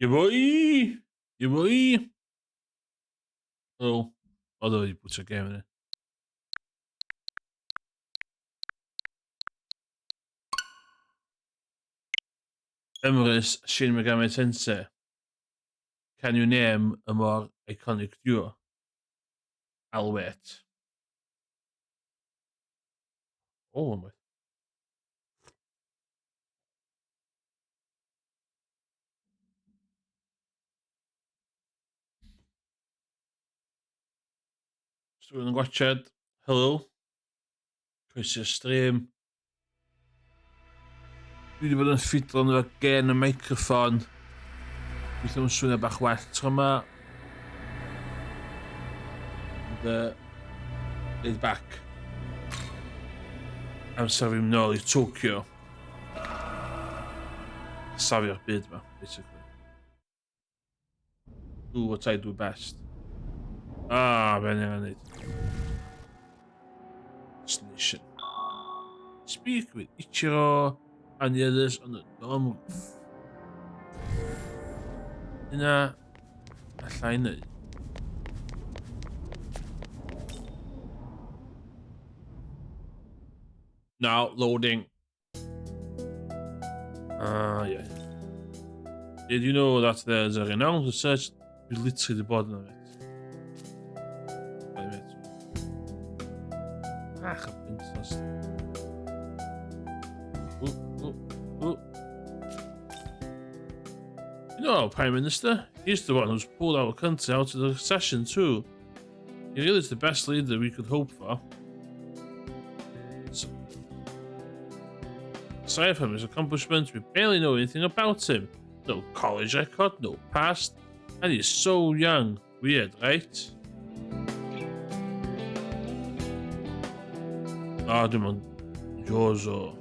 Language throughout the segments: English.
Yeah, boy! Yeah, boy! Oh, although he puts a game in it. Emrys Shin Megami Tensei. Can you name a more iconic duo? I'll wait. Oh, my. Just going to watch it. Hello. Croeso stream. Dwi wedi bod yn ffidlo nhw gen y microphone. Dwi'n yn swnio bach well tro yma. Laid back. Amser fi'n nôl i Tokyo. Safio'r byd ma, basically. Do what I do best. Fe'n angen neud. Destination. Speak with Ichiro and the others on the dorm roof. Hynna allai neud. Now loading. Yeah. Did you know that there's a renowned research with literally the bottom of it? You know, Prime Minister, he's the one who's pulled our country out of the recession too. He really is the best leader we could hope for. Aside from his accomplishments, we barely know anything about him. No college record, no past, and he's so young. Weird, right? Dim Jozo.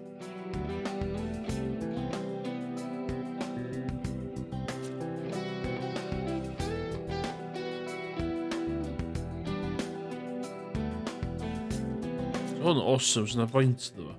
Hwn awesome, sy'n na boint ddo.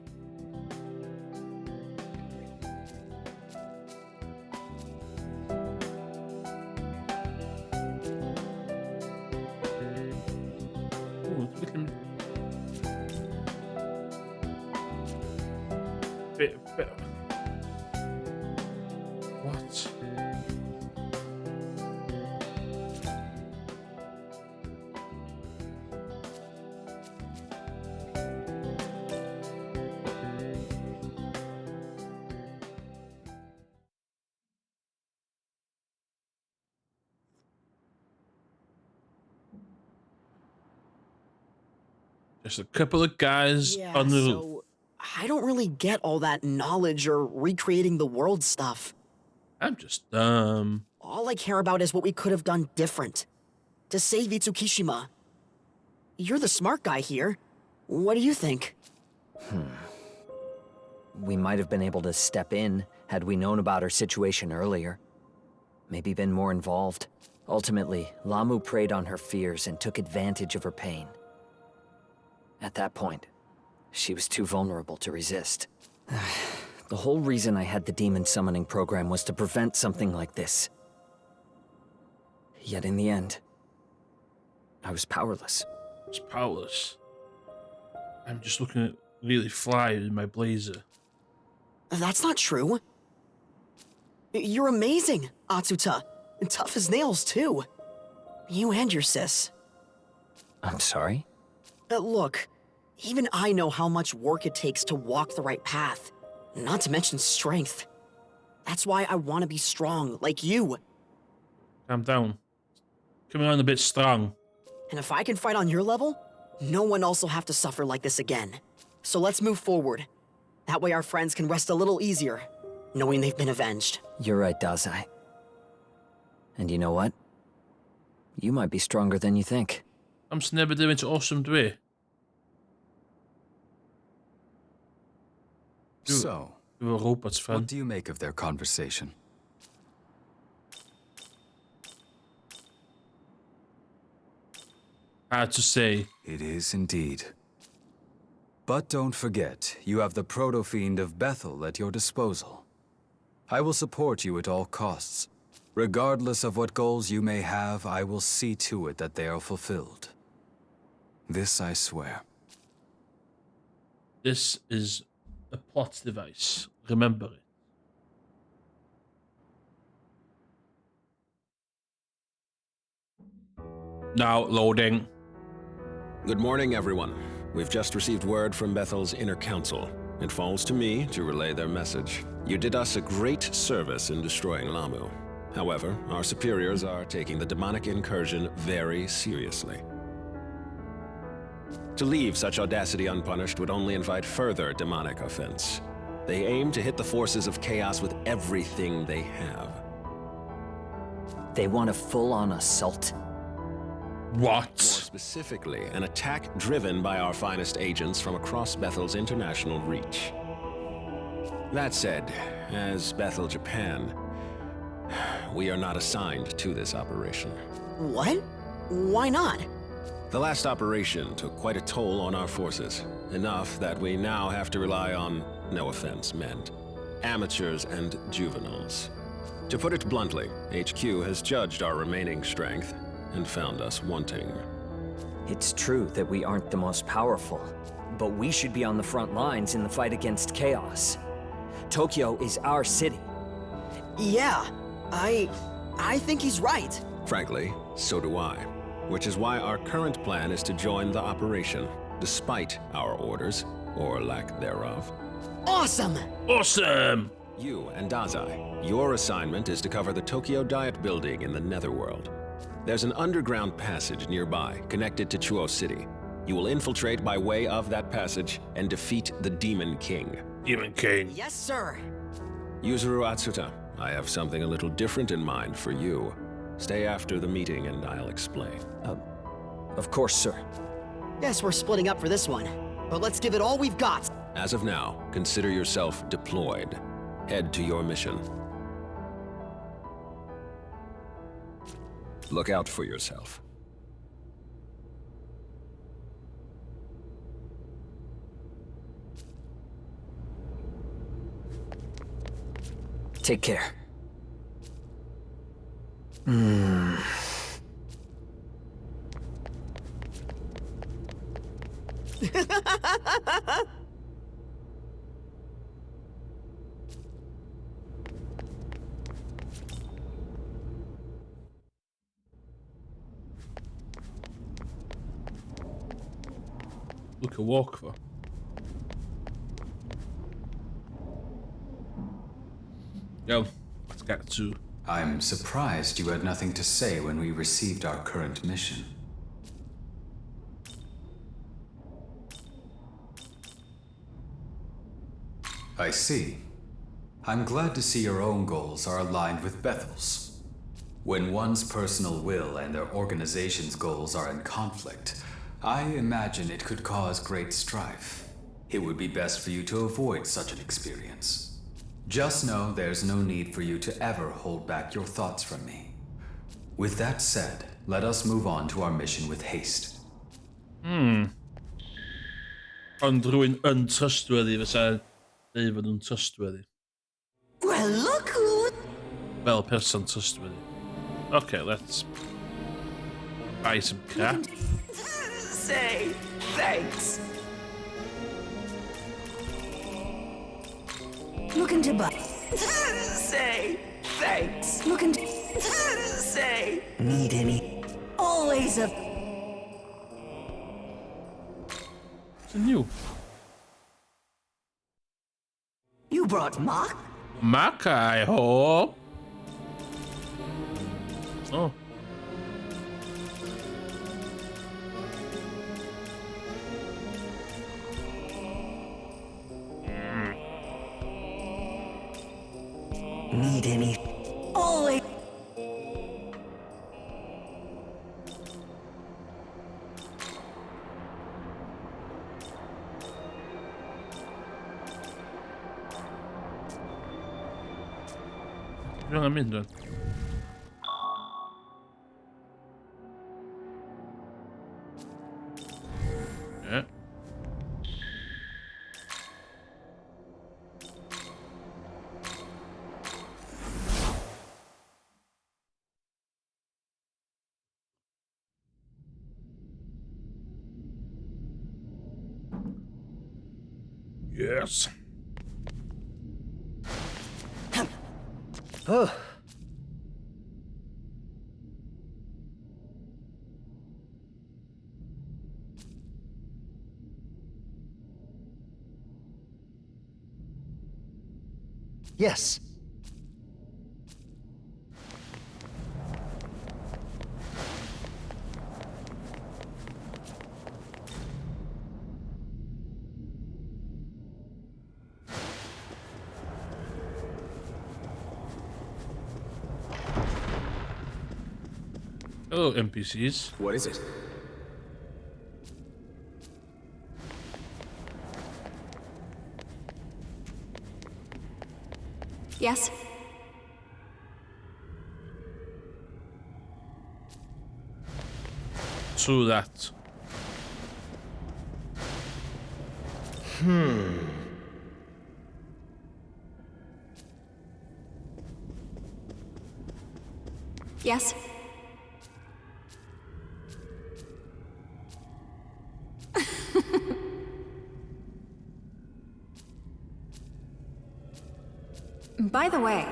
What? Just a couple of guys on the roof. So I don't really get all that knowledge or recreating the world stuff. I'm just dumb. All I care about is what we could have done different. To save Itsukishima. You're the smart guy here. What do you think? We might have been able to step in had we known about her situation earlier. Maybe been more involved. Ultimately, Lamu preyed on her fears and took advantage of her pain. At that point, she was too vulnerable to resist. The whole reason I had the demon summoning program was to prevent something like this. Yet in the end, I was powerless. It's powerless. I'm just looking at really fly in my blazer. That's not true. You're amazing, Atsuta. Tough as nails, too. You and your sis. I'm sorry? Look, even I know how much work it takes to walk the right path. Not to mention strength. That's why I want to be strong, like you. Calm down. Coming on a bit strong. And if I can fight on your level, no one else will have to suffer like this again. So let's move forward. That way our friends can rest a little easier, knowing they've been avenged. You're right, Dazai. And you know what? You might be stronger than you think. I'm never doing it awesome way. So, You're a robot's fan. what do you make of their conversation? Hard to say. It is indeed. But don't forget, you have the proto-fiend of Bethel at your disposal. I will support you at all costs, Regardless of what goals you may have, I will see to it that they are fulfilled. This I swear. This is a plot device. Remember it. Now loading. Good morning, everyone. We've just received word from Bethel's inner council. It falls to me to relay their message. You did us a great service in destroying Lamu. However, our superiors are taking the demonic incursion very seriously. To leave such audacity unpunished would only invite further demonic offense. They aim to hit the forces of chaos with everything they have. They want a full-on assault. What? More specifically, an attack driven by our finest agents from across Bethel's international reach. That said, as Bethel Japan, we are not assigned to this operation. What? Why not? The last operation took quite a toll on our forces, enough that we now have to rely on, no offense meant, amateurs and juveniles. To put it bluntly, HQ has judged our remaining strength and found us wanting. It's true that we aren't the most powerful, but we should be on the front lines in the fight against chaos. Tokyo is our city. Yeah, I think he's right. Frankly, so do I. Which is why our current plan is to join the operation, despite our orders, or lack thereof. Awesome! Awesome! You and Dazai, your assignment is to cover the Tokyo Diet Building in the Netherworld. There's an underground passage nearby, connected to Chuo City. You will infiltrate by way of that passage and defeat the Demon King. Demon King. Yes, sir. Yuzuru Atsuta, I have something a little different in mind for you. Stay after the meeting and I'll explain. Of course, sir. Guess we're splitting up for this one. But let's give it all we've got. As of now, consider yourself deployed. Head to your mission. Look out for yourself. Take care. Look a walk for. Yo, let's get to. I'm surprised you had nothing to say when we received our current mission. I see. I'm glad to see your own goals are aligned with Bethel's. When one's personal will and their organization's goals are in conflict, I imagine it could cause great strife. It would be best for you to avoid such an experience. Just know there's no need for you to ever hold back your thoughts from me. With that said, let us move on to our mission with haste. Untrue untrustworthy. We zijn even untrustworthy. Well, look who... Well, person trustworthy. Okay, let's buy some crap. Say thanks. Looking to buy. Say thanks. Looking to Say... need any. Always a. It's new. You brought Mock? Mac, I hope. Oh. Need any. Always. Hur är mindre? Ja. Yes. Oh. Yes. Hello, NPCs. What is it? Yes? True that. Yes? By the way,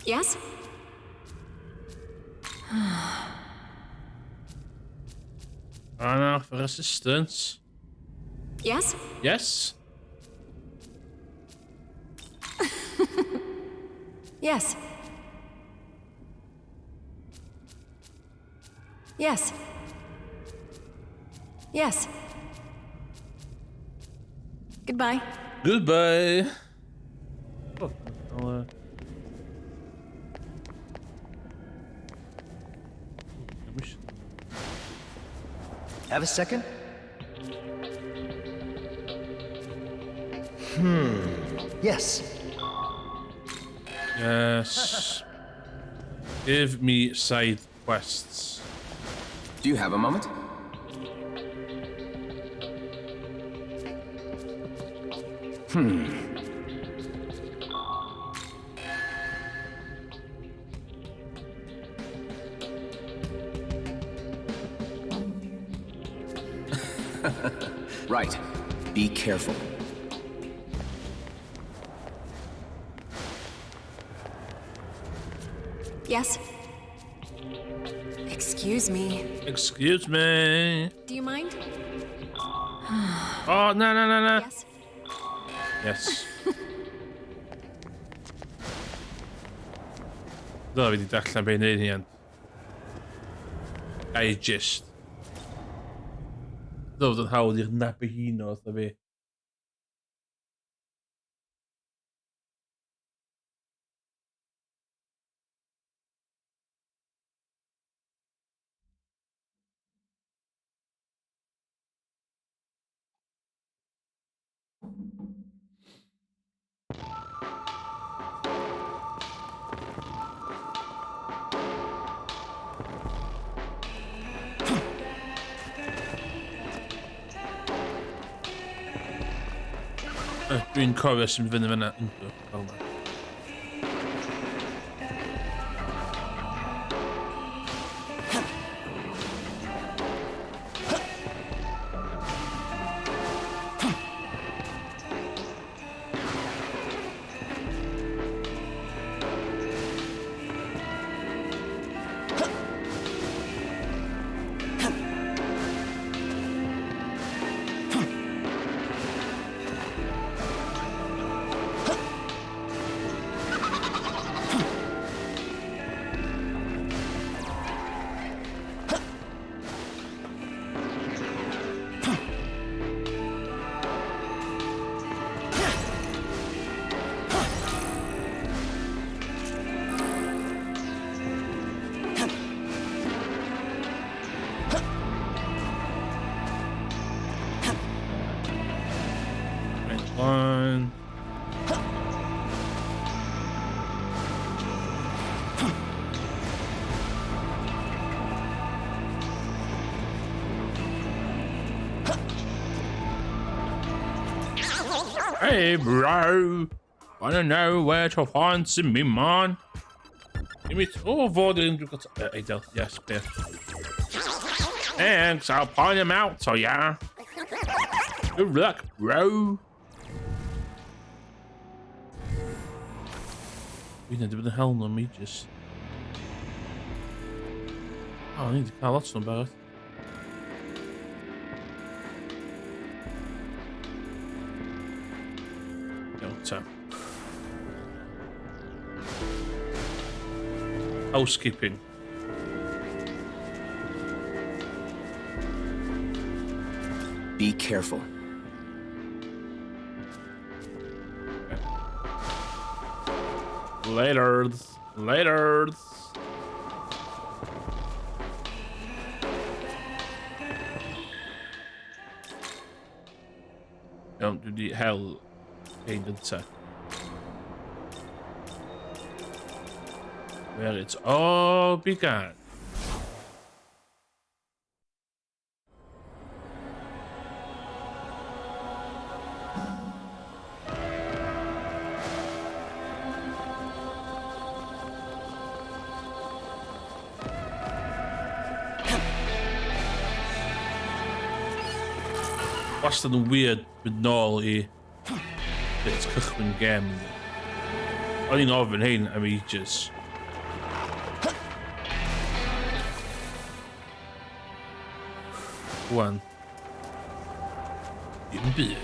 yes? Anna for assistance. Yes? Yes? Yes. Yes. Yes. Goodbye. Goodbye. Oh, I'll, Have a second? Yes. Yes. Give me side quests. Do you have a moment? Right. Be careful. Yes? Excuse me. Excuse me. Do you mind? Oh, no. Yes? Yes. Dyna fi wedi darllen be'n neud hyn. Digest. Dyna fod yn hawdd i'r Nabihino oedd fi. Dwi'n cofio sy'n fynd fyna. One. Hey bro, wanna know where to find some me man? Give me. Oh, Vorden, du kan ta... Adel, yes, bear. Thanks, I'll point him out to ya. Good luck, bro. We need to be the hell on me, just. Oh, I need to call lots of about it. Tap. Housekeeping. Be careful. Later. Later. Don't do the hell. Painted set. Where it's all begun. Was dat een weird benal hier? Dit is gewoon game. Alleen over en heen en weetjes. Gewoon. In beeld.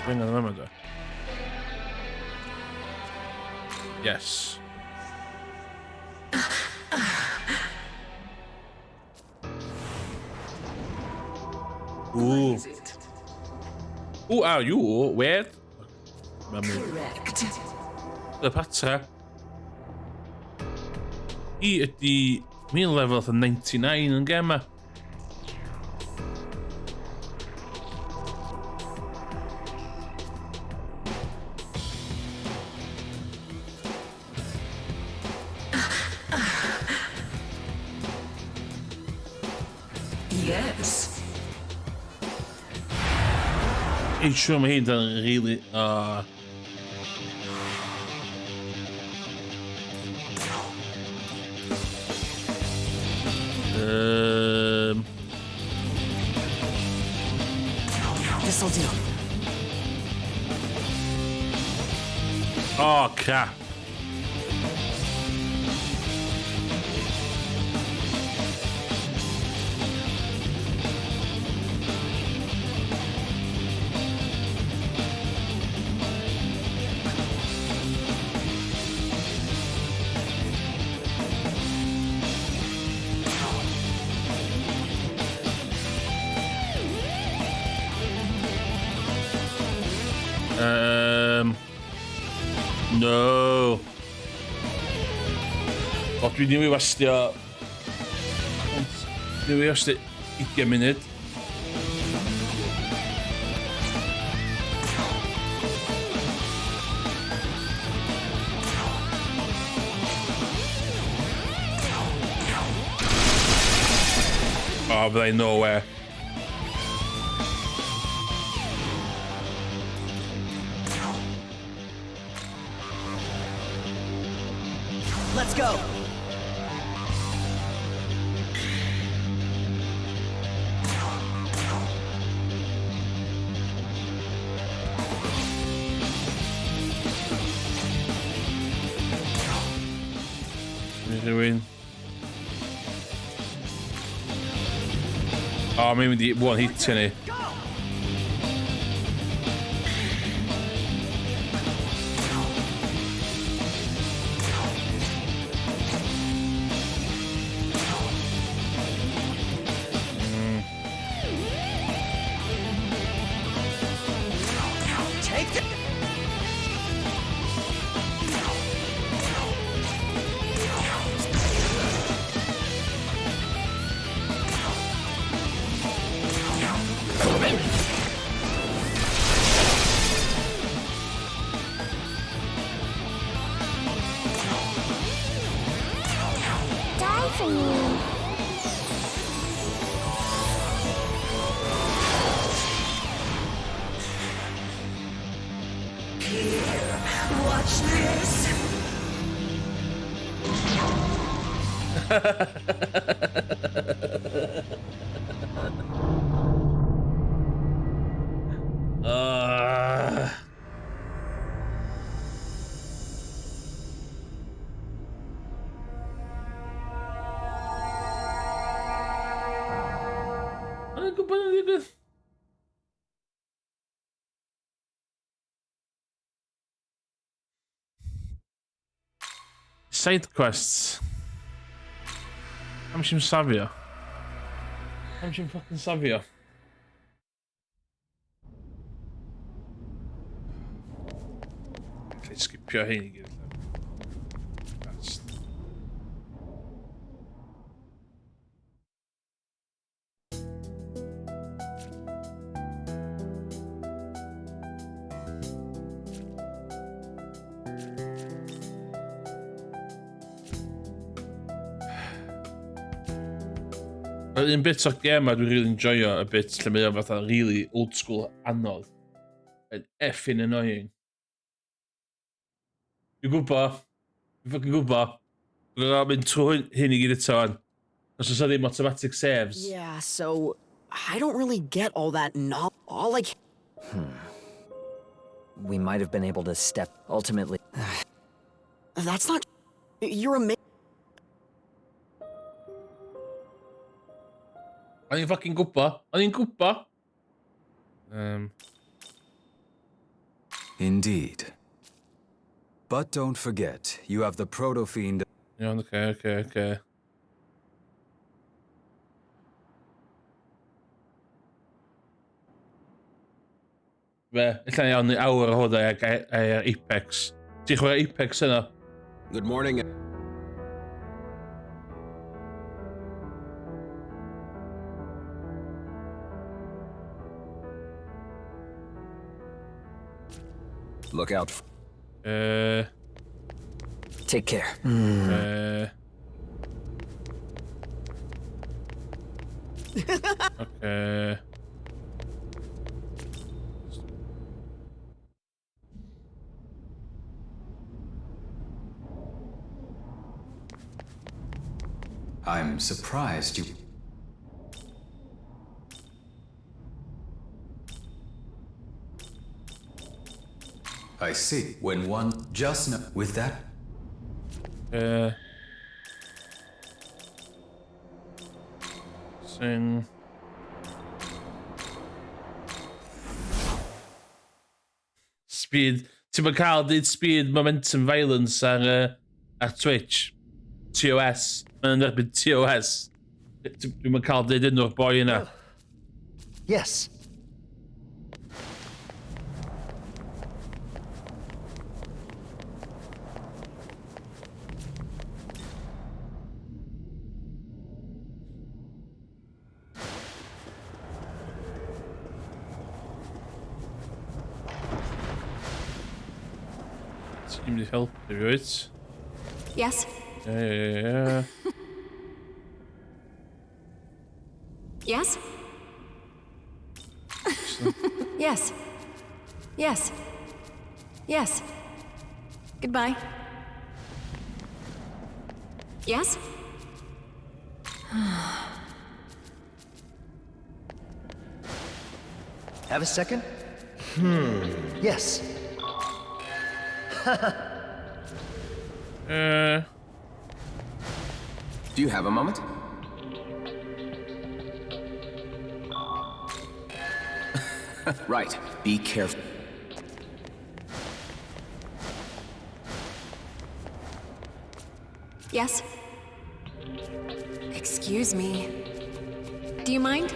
Remember. Yes. Ooh. Who are you? Where? Correct. The pizza. He at the main level of 99 and gamma. Yes. Each show me doesn't really This'll do. oh crap. No. Wat we nu was ja. De eerste 1 minuut. Oh, but I know where. Let's go. Doing. Oh, maybe the one hit in it. Watch this. Ano ko ba nandito? Side quests. Tam się sawia. Tam się fucking sawia. Okay, skipio hyn i gyd. Yn bit o'r gem a dwi'n really enjoyo a bit lle mae o fatha really old school anodd. Yn effing annoying. Dwi'n gwybod. Dwi'n fucking gwybod. Dwi'n gwybod mynd trwy hyn i gyd eto an. Os oes ddim automatic saves. Yeah, so I don't really get all that all like We might have been able to step ultimately. that's not you're amazing. O'n i'n fucking gwybod. O'n i'n gwybod. Indeed. But don't forget, you have the Proto-Fiend. Iawn, okay. Fe, illa ni awn ni awr o hwnnw ar Apex. Ti'n chwarae Apex yna? Good morning. Look out. Take care. Okay. I'm surprised you... I see. When one just with that... Sing. Speed. Ti'n mynd cael dyd speed, momentum, violence ar Twitch. TOS. Mae'n erbyn TOS. Ti'n mynd cael dyd un o'r boi yna. Yes. Ti'n mynd i help i rwyt. Yes. Yeah. Yes? Yes. Yes. Yes. Goodbye. Yes? Have a second? Yes. Do you have a moment? Right. Be careful. Yes? Excuse me. Do you mind?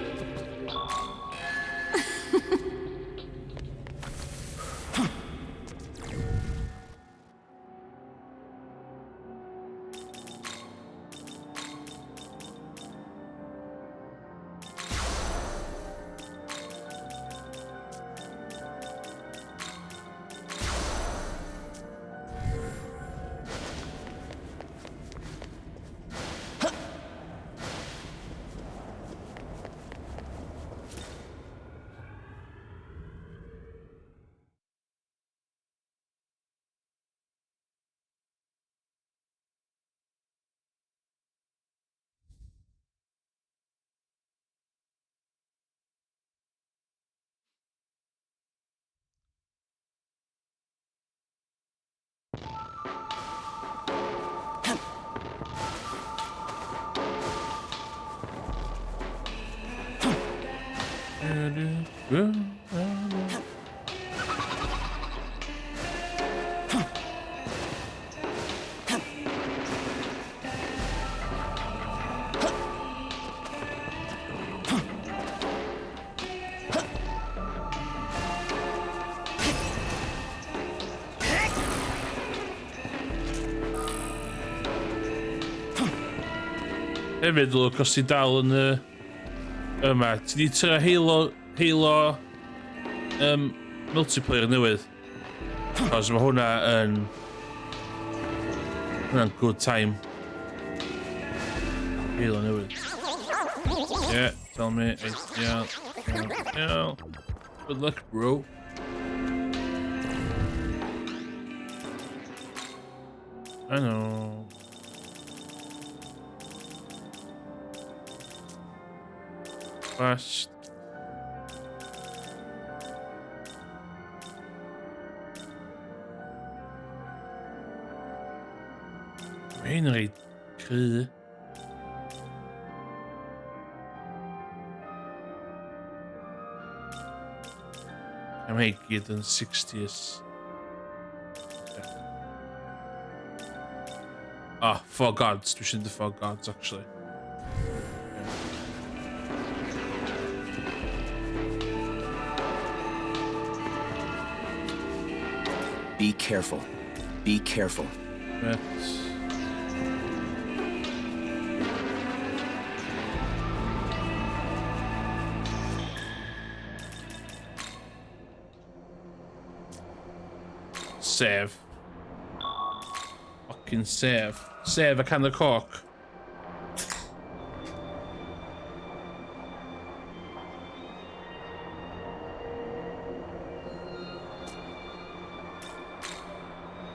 Hefyd, lwc, os ti dal yn yma, ti di tyra Halo multiplayer newydd. Os mae hwnna yn good time. Halo newydd. Yeah, tell me. Yeah. Good luck, bro. I know. Fast. Mae'n rhaid cry. Am hei gyd yn 60s. Ah, Four Gods. Dwi eisiau Four Gods, actually. Be careful. Be careful. Right. Save. Fucking save. Save a can of Coke.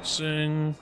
Sing.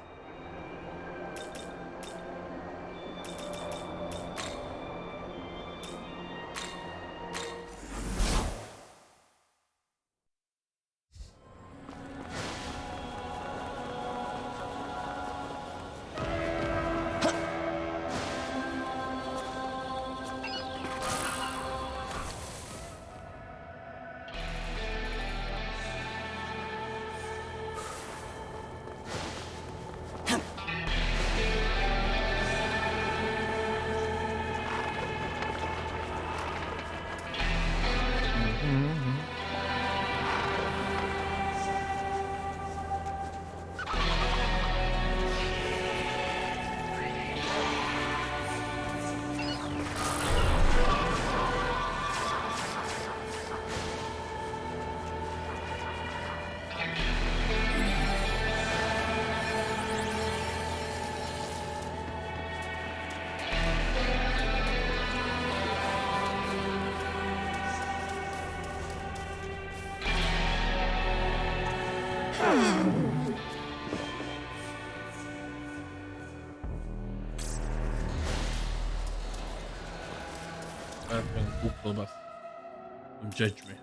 Google, but don't judge me.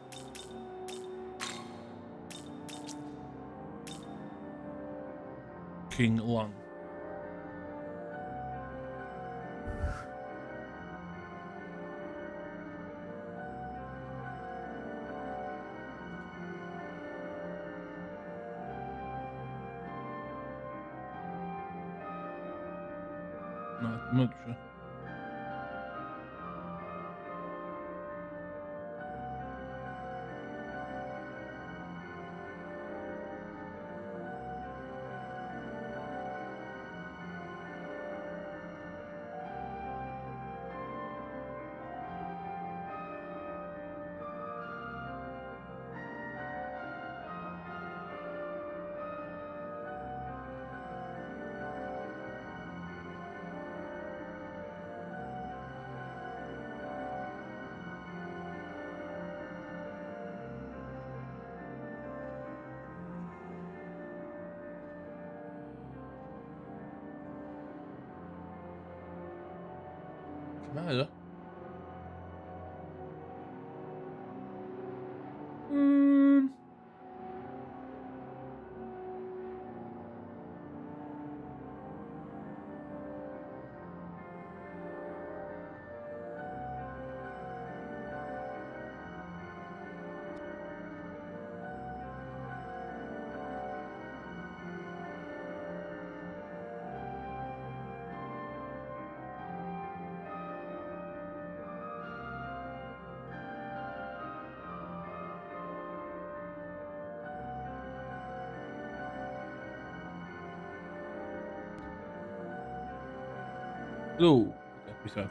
King Long. Not much. Nada. Ooh. Okay,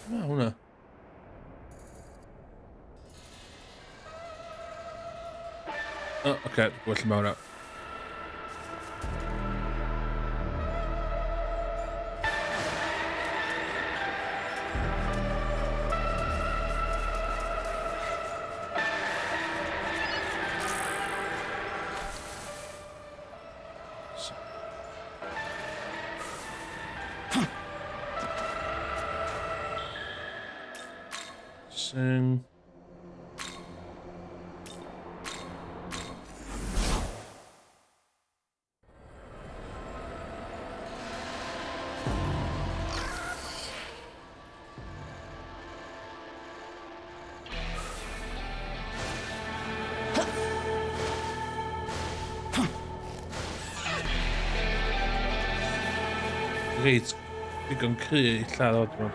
hwnna. Oh, okay, well mawr out. Sing. Reit, digon cry i lladd oed mewn.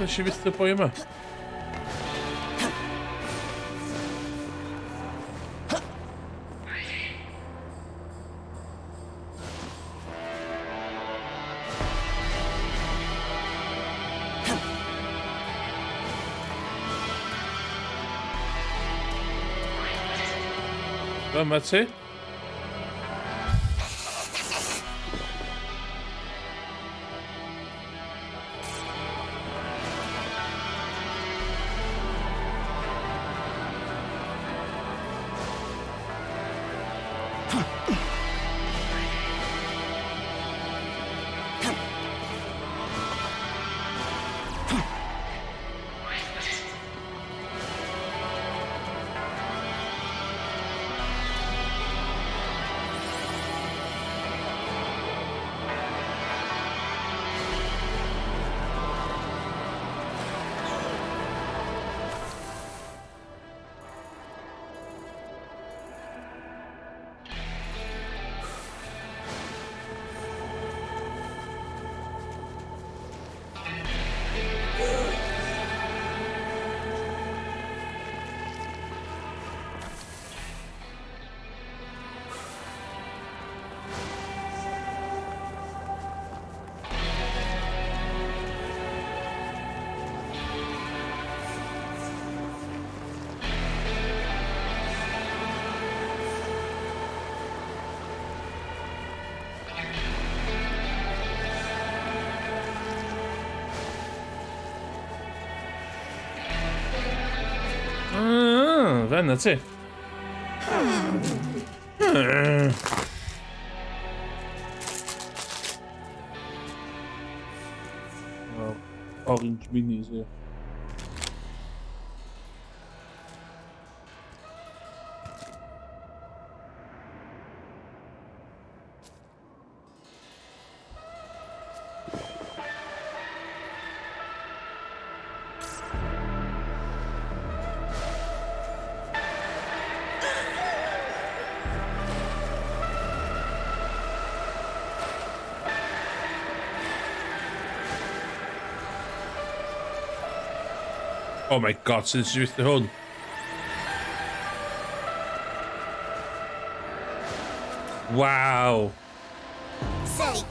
Eisiau fyth y boi yma. Yma ti. Fan, that's it. Oh, orange minis here. Oh my god, so this is just the hood. Wow. Say.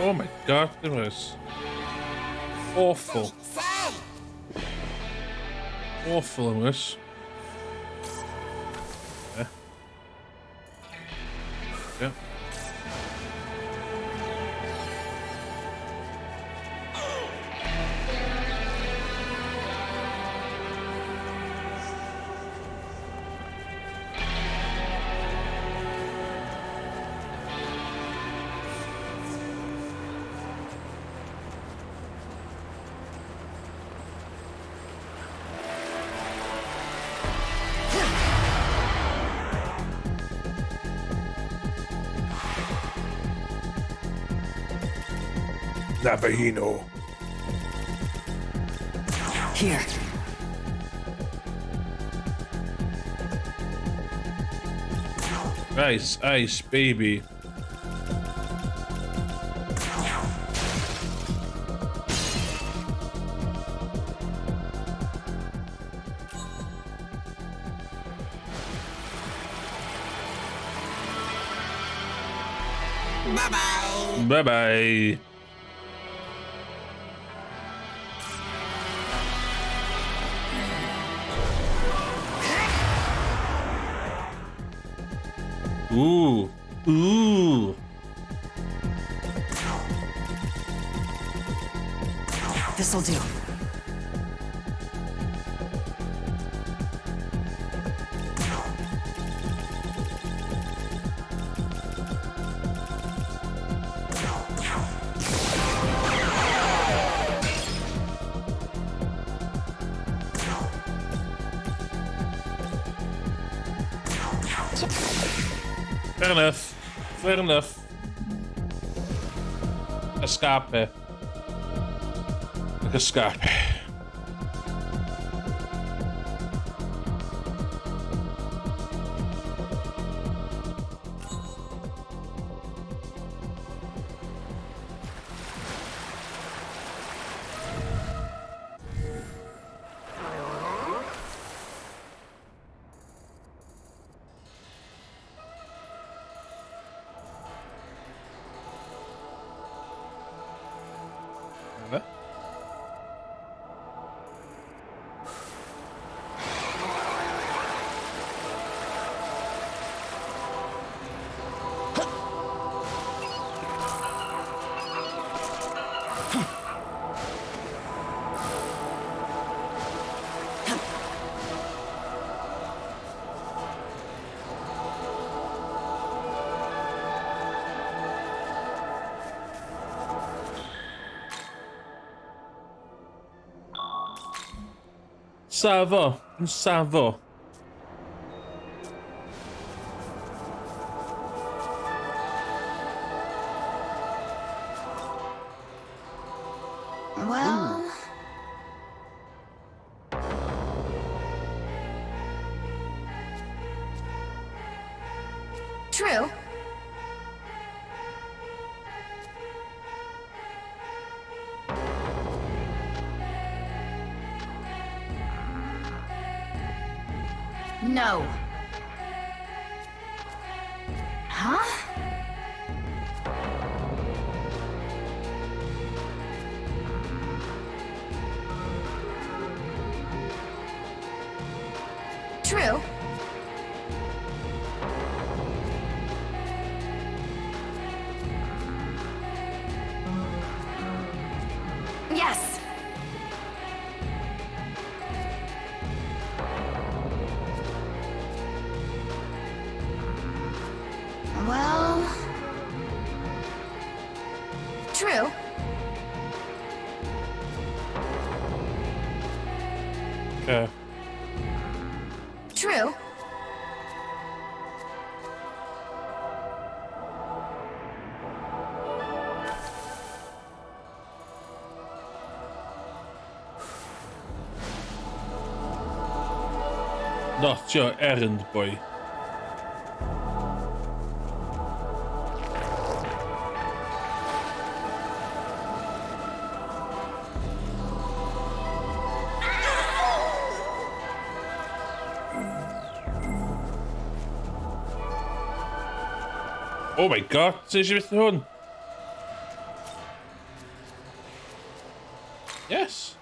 Oh my god, it was awful. Awful in this. Yeah. Yeah. Navahino. Here. Nice, ice, baby. Bye-bye. Bye-bye. Ooh. Ooh. This'll do. Fair enough. Fair enough. Escape. Like escape. Ça va, ça va. Well... True. No. Huh? True. Yes. Well... True. Okay. True. Not your errand boy. Oh my god, ze is weer gewoon. Yes.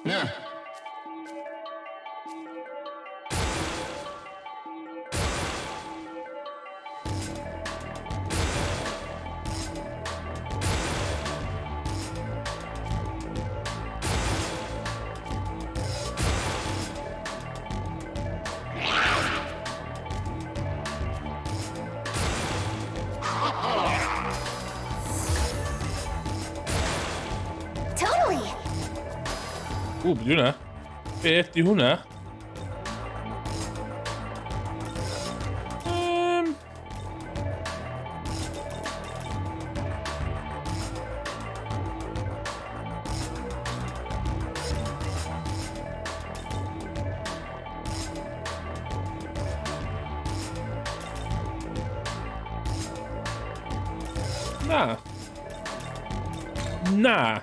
Yeah. Totally. Oeh, Juna. Heeft die Hoena? Nah. Nah.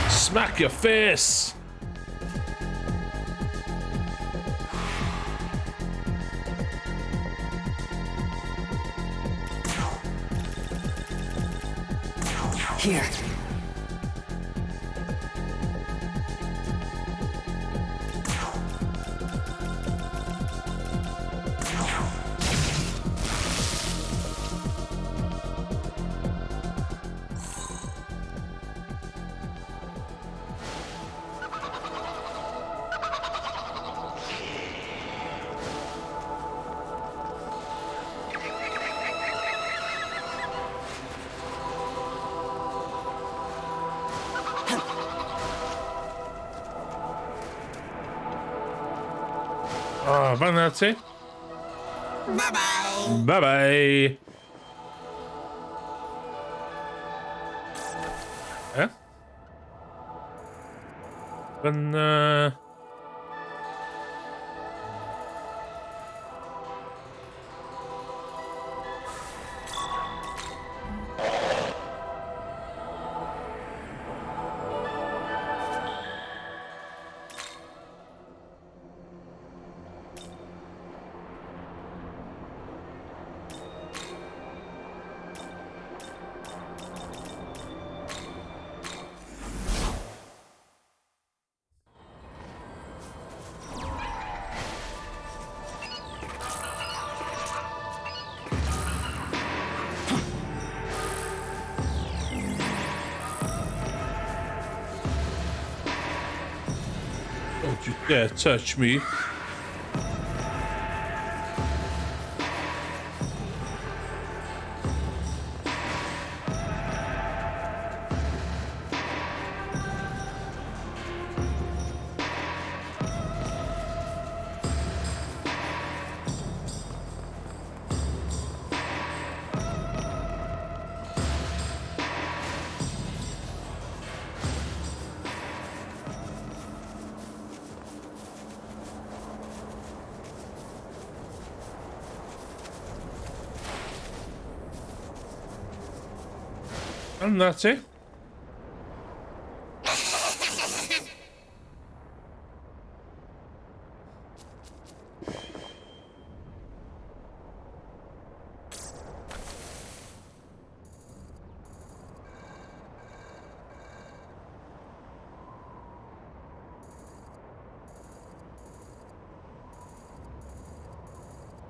Smack your face! Here. Ah, wat nou het? Bye bye. Bye bye. Hè? Yeah, touch me. And that's it.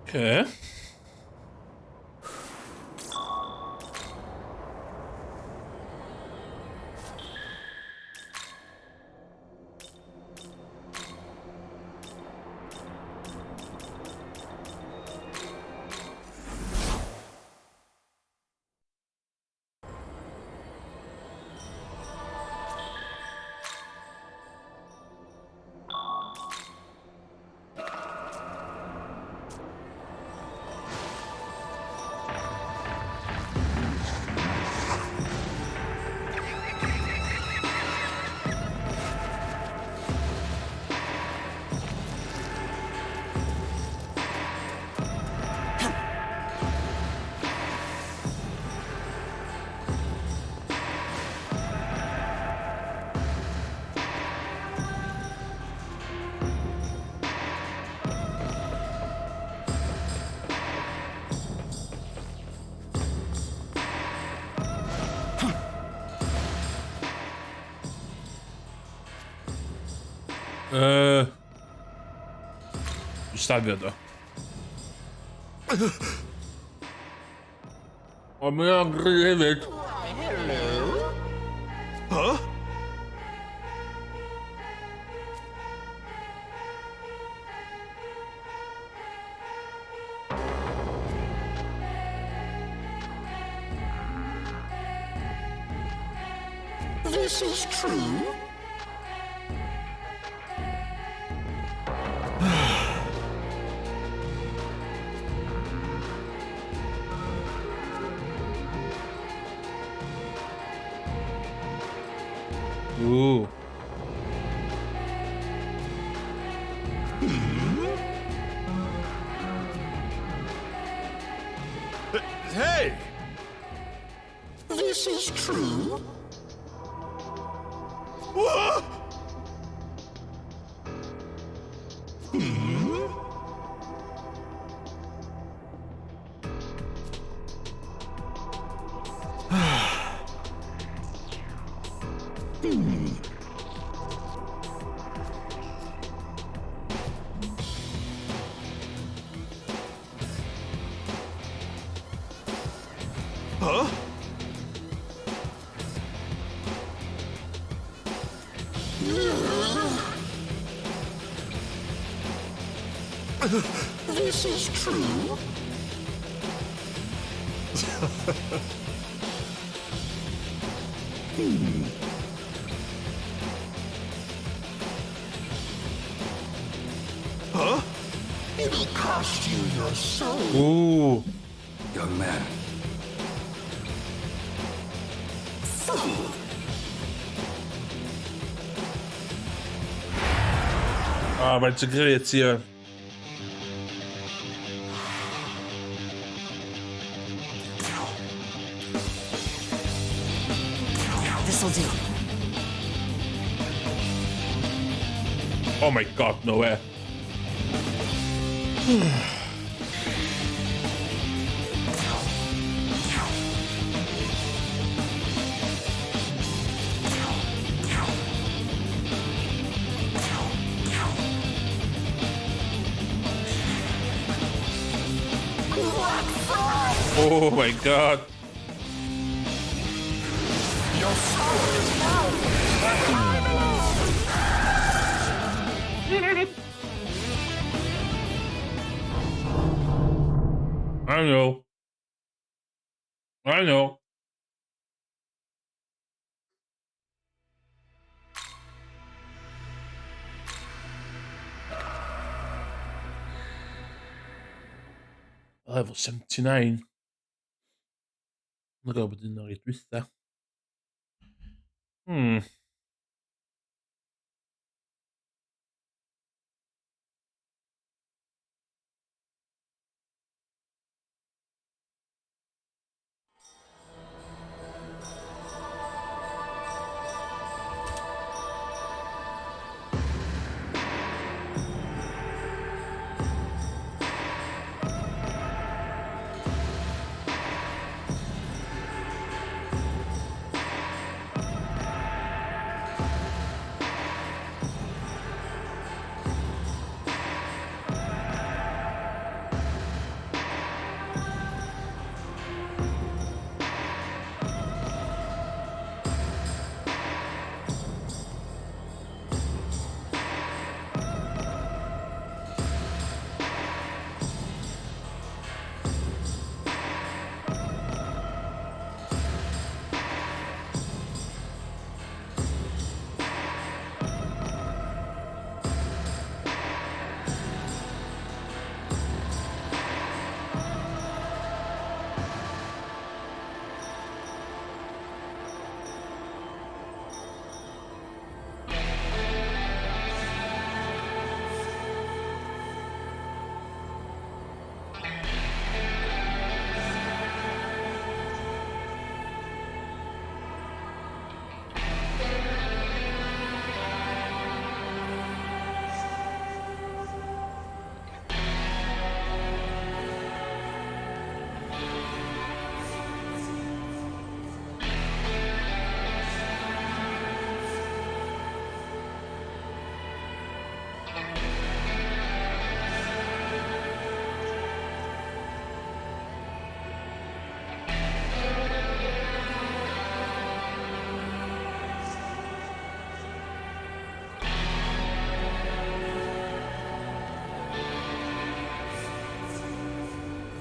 Okay. Ustawię to. O mnie grywy. Huh? This is true. Ooh. Hey! This is true. What? Huh? This is true. Huh? It'll cost you your soul. Ooh. Young man, Fool. Ah, maar het is great hier. This'll do. Oh my god, no way. Oh my god. Your soul is now in my below. I know. I know. Level 79. Look over the night with that.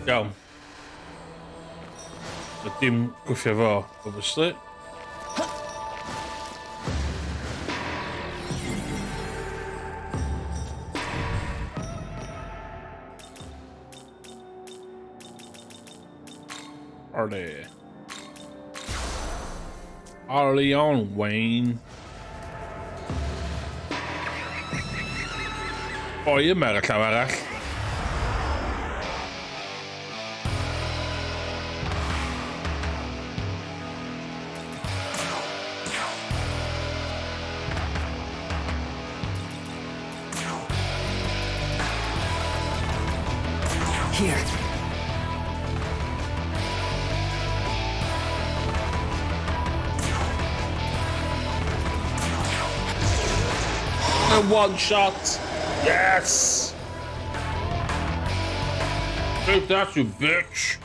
Iawn. Dim gwffio fo, obviously. Arlie. Arlie on, Wayne. O, yma ar y llaw arall. Here. And one shot. Yes. Take that, you bitch.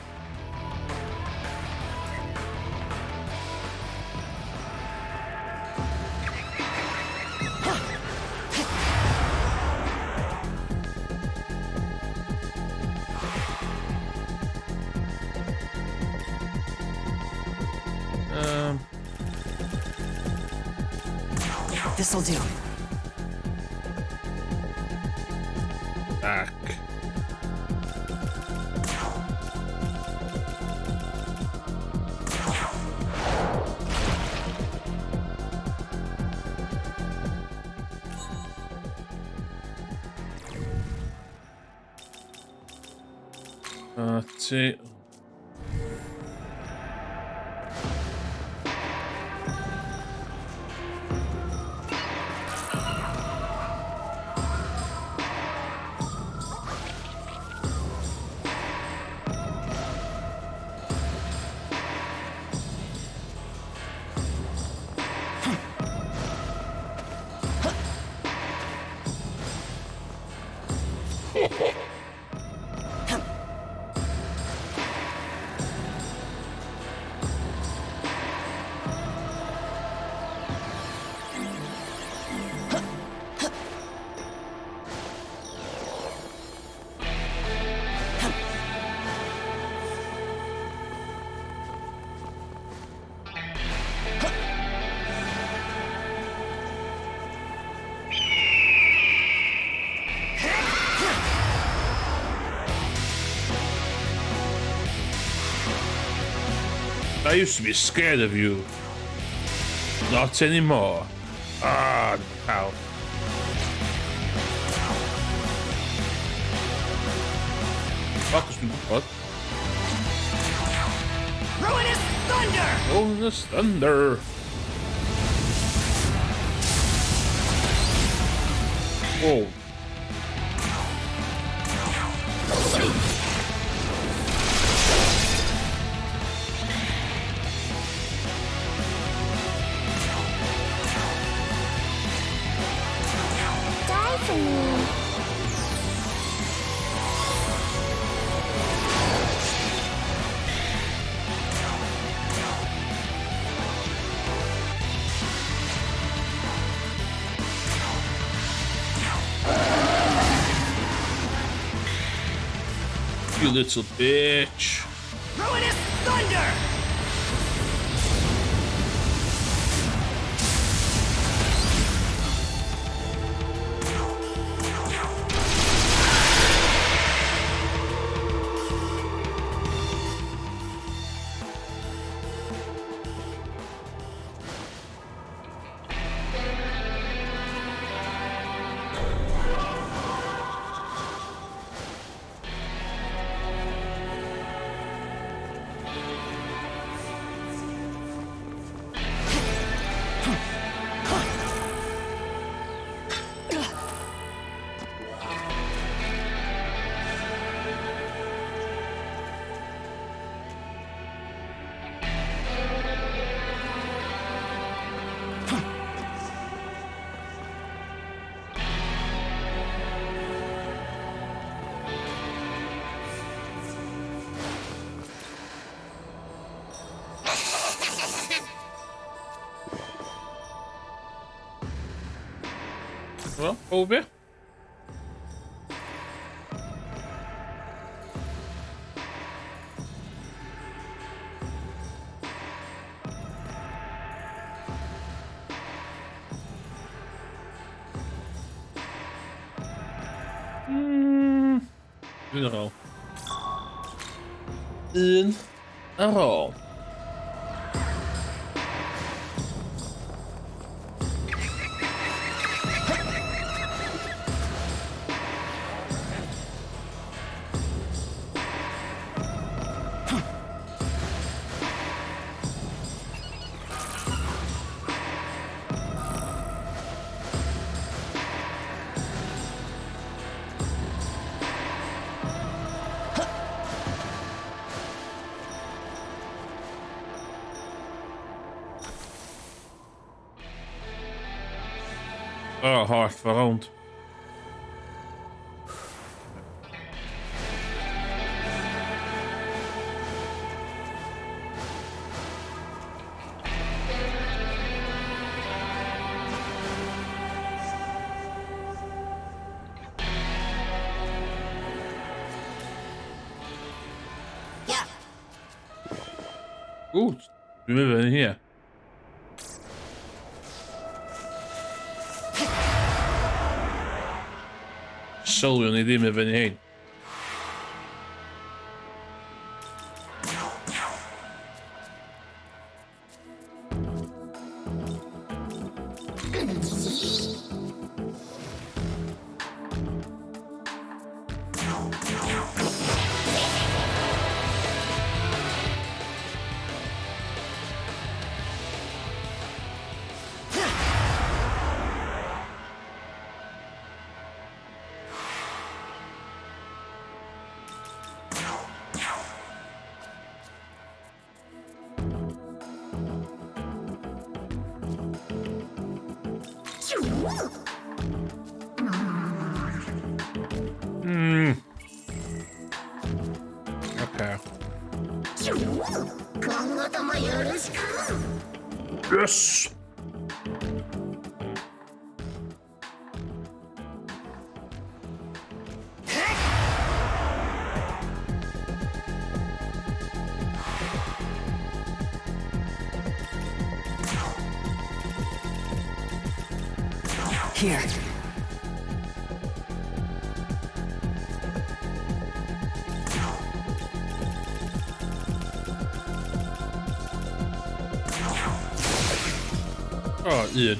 This'll do. Back. That's it. I used to be scared of you. Not anymore. Ah, cow. What? Ruinous thunder! Ruinous thunder. Whoa. Die for me. You little bitch. Ruinous thunder! Well, over. In a row. In a row. Oh, hard verroond. Yeah. Goed, nu hebben we hier. Zo, een idee meer ben je heen. Okay. Yes. Here. Oh, Ian.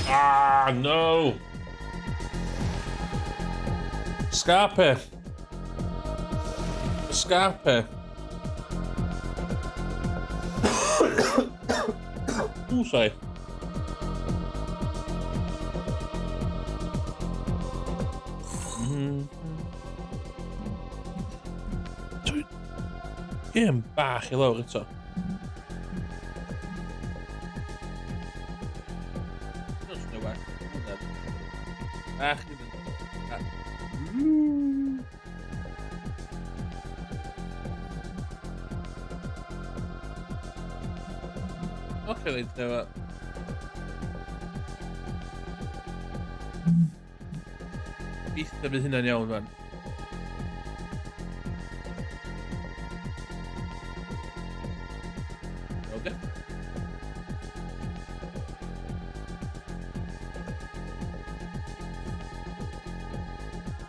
Ah, no. Scarpe. Scarpe. Ooh, sorry. Geen bach i lawr eto. Does no well. Bach i Okay, let's do it. Gobeithio bydd hynna'n iawn fan. Okay.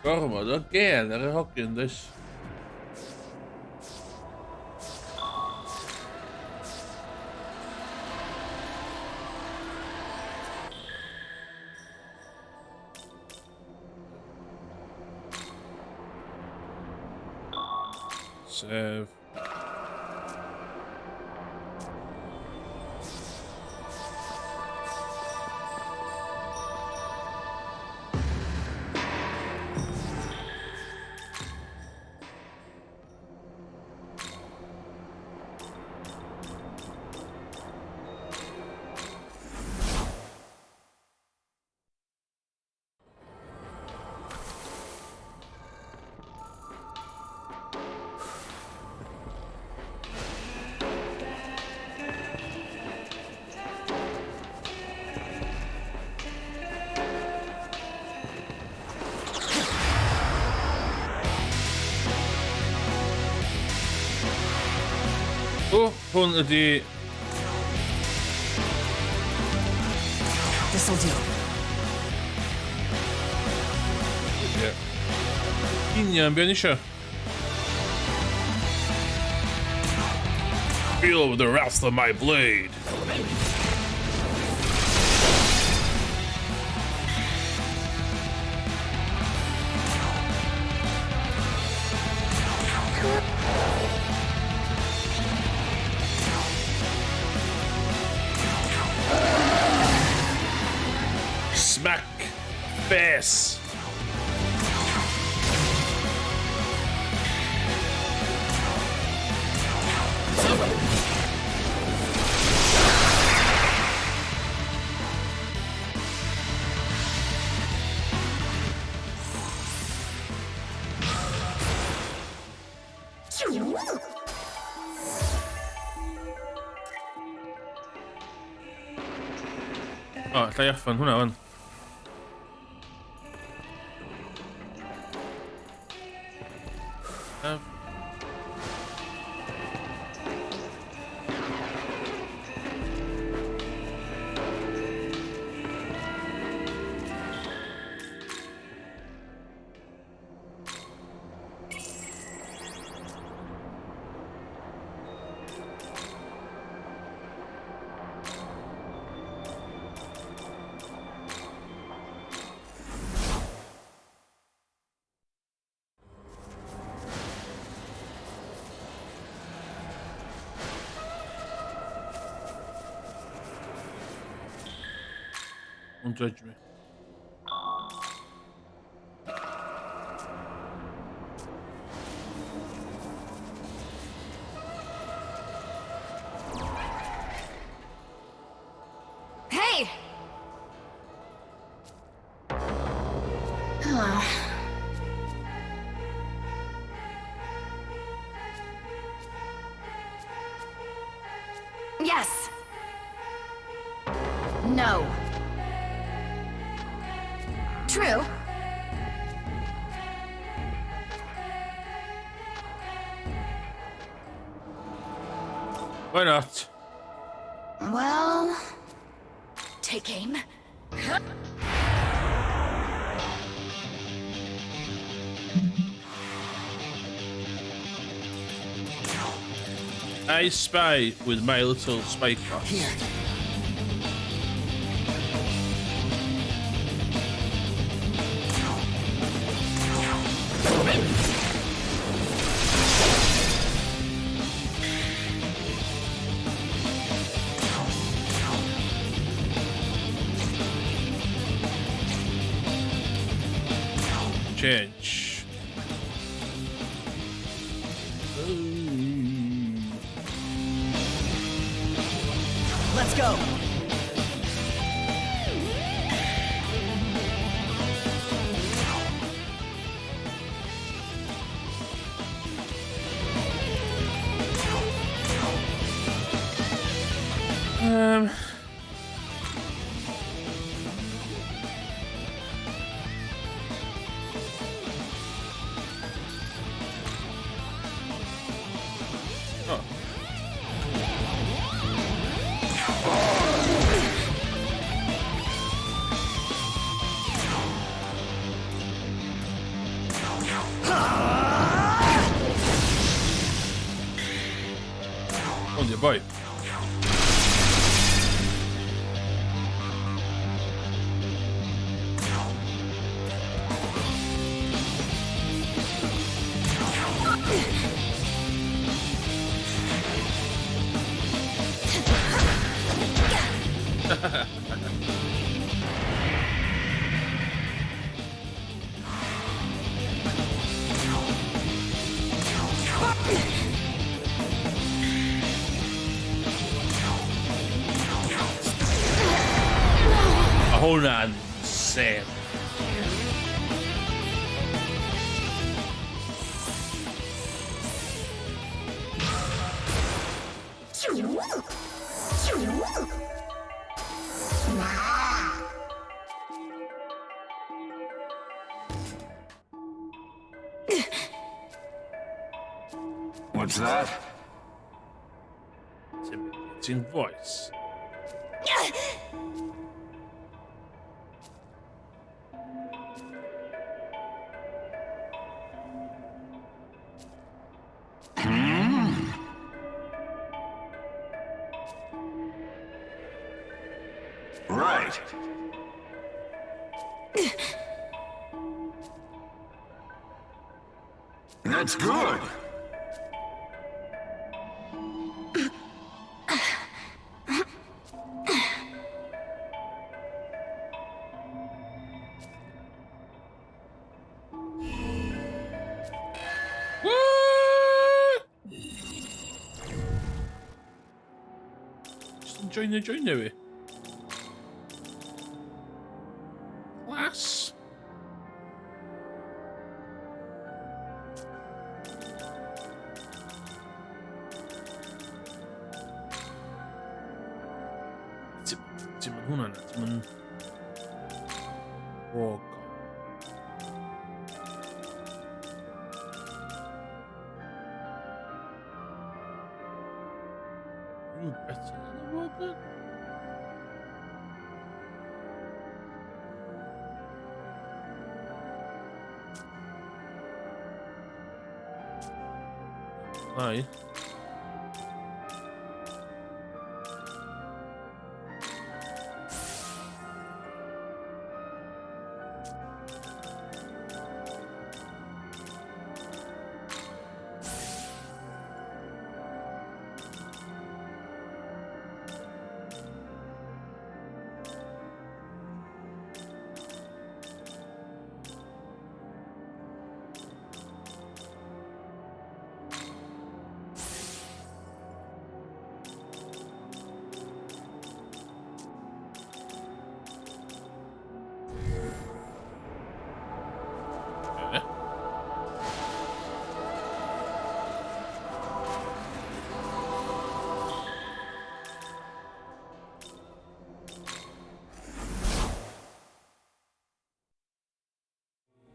Gormod o gen ar y hogyn, does? Save. Oh, hwn ydi... This'll do. Union, be o'n isio? Feel the rest of my blade. Smack face. O, allai offen hwnna wan. Don't judge me. Hey! Yes. No. True. Why not? Well, take aim. I spy with my little spy cross. Here. Change. Let's go. Oh. On your boy. Hold on, Sam. What's that? Intimidating voice. Right. That's good. What? Just enjoying the journey now. Class. Timon. Oh god. You better than a robot? Hi.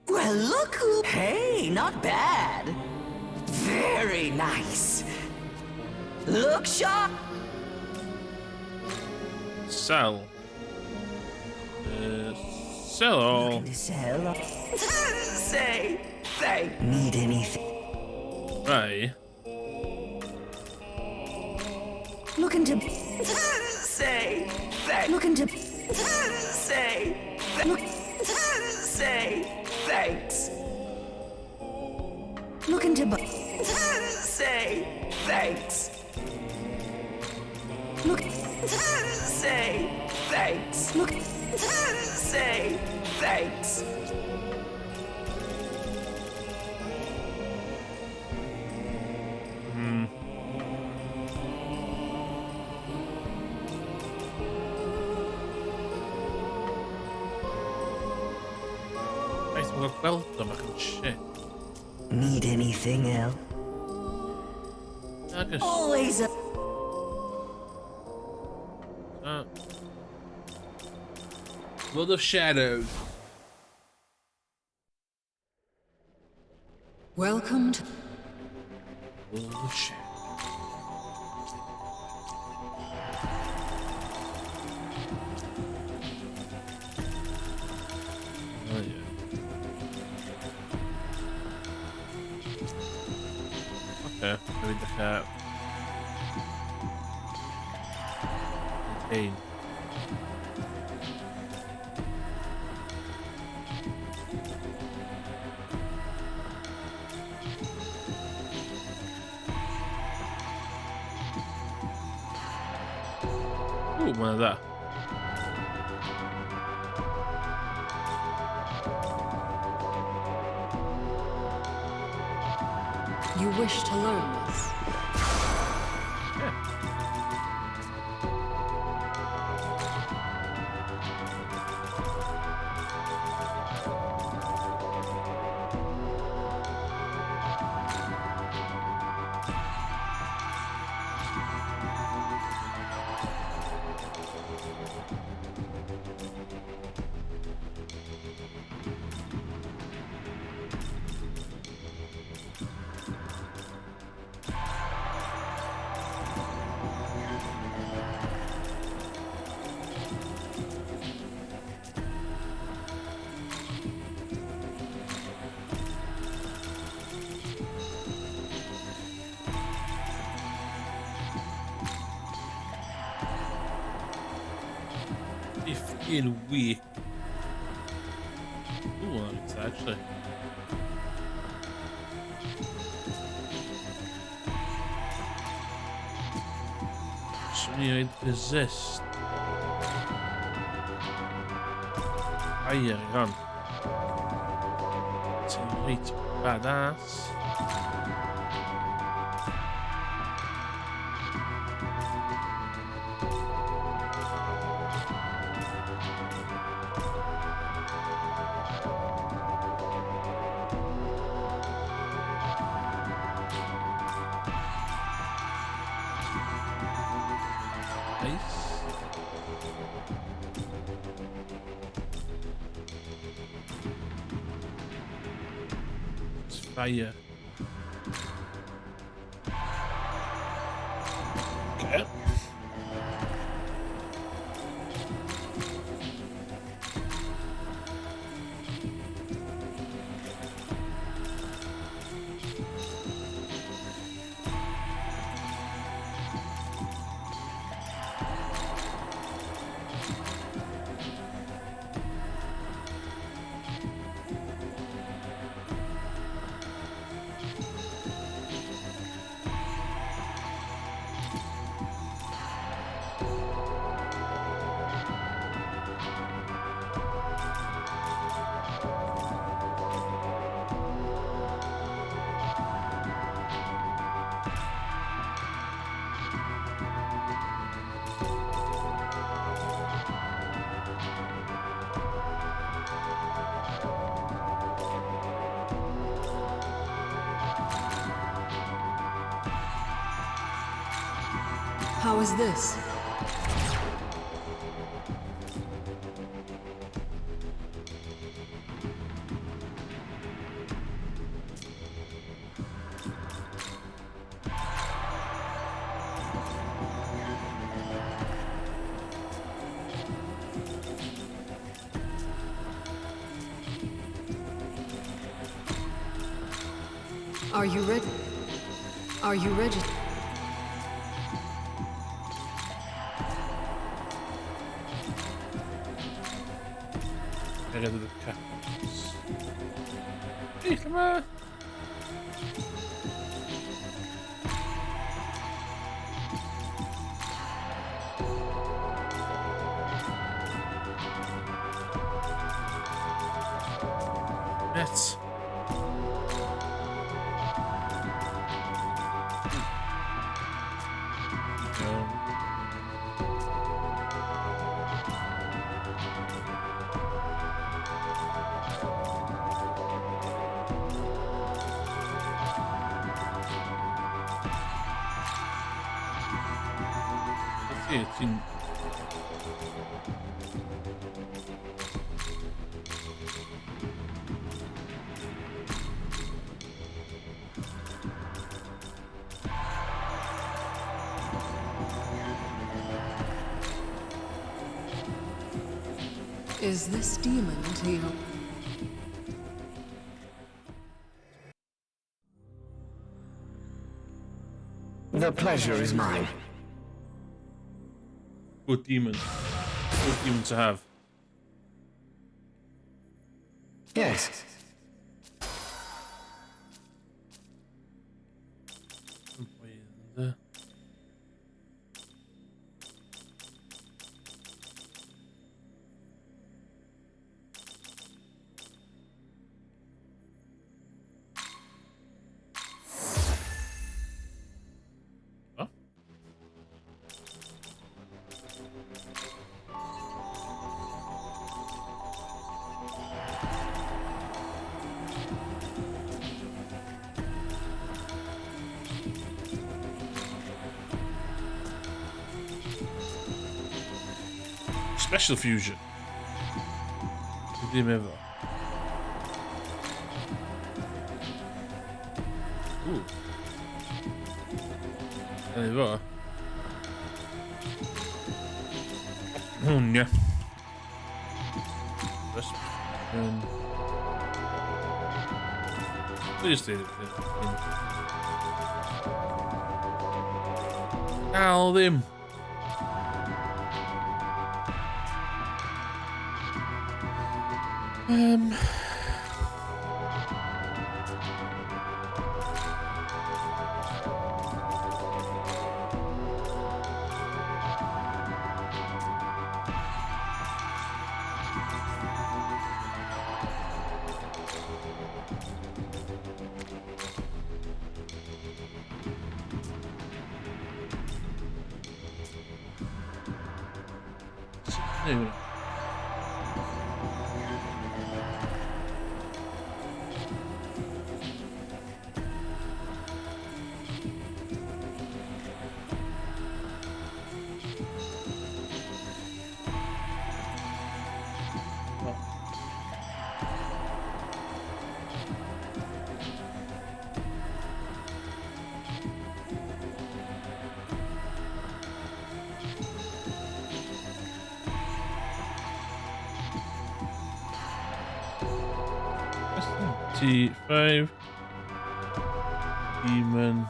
Well, look who... Hey, not bad. Very nice. Look sharp. Sell. Sell all. Sell. Say, need anything? Right. Looking to say thanks. Looking to say say thanks. Looking to say thanks. Look say thanks. Look say thanks. Welcome, shit. Need anything else? I guess. Always a World of Shadows. Welcome to. World of Shadows. Oh yeah. Okay, maybe the cat. Hey. Ooh, one of that. You wish to learn this? In weak. Ooh, it's actually. So you resist. Fire gun. It's a great badass. Fire. Okay. How is this? Are you ready? Are you ready? rid of the cactus. Hey, come on. Yes. It's in. Is this demon to you? The pleasure is mine. Good demon. Good demon to have. Yes. Huh? Special fusion. Redeem ever. Ooh. There you go. Yeah. Please stay there. Nailed him. Dude. T5 demon.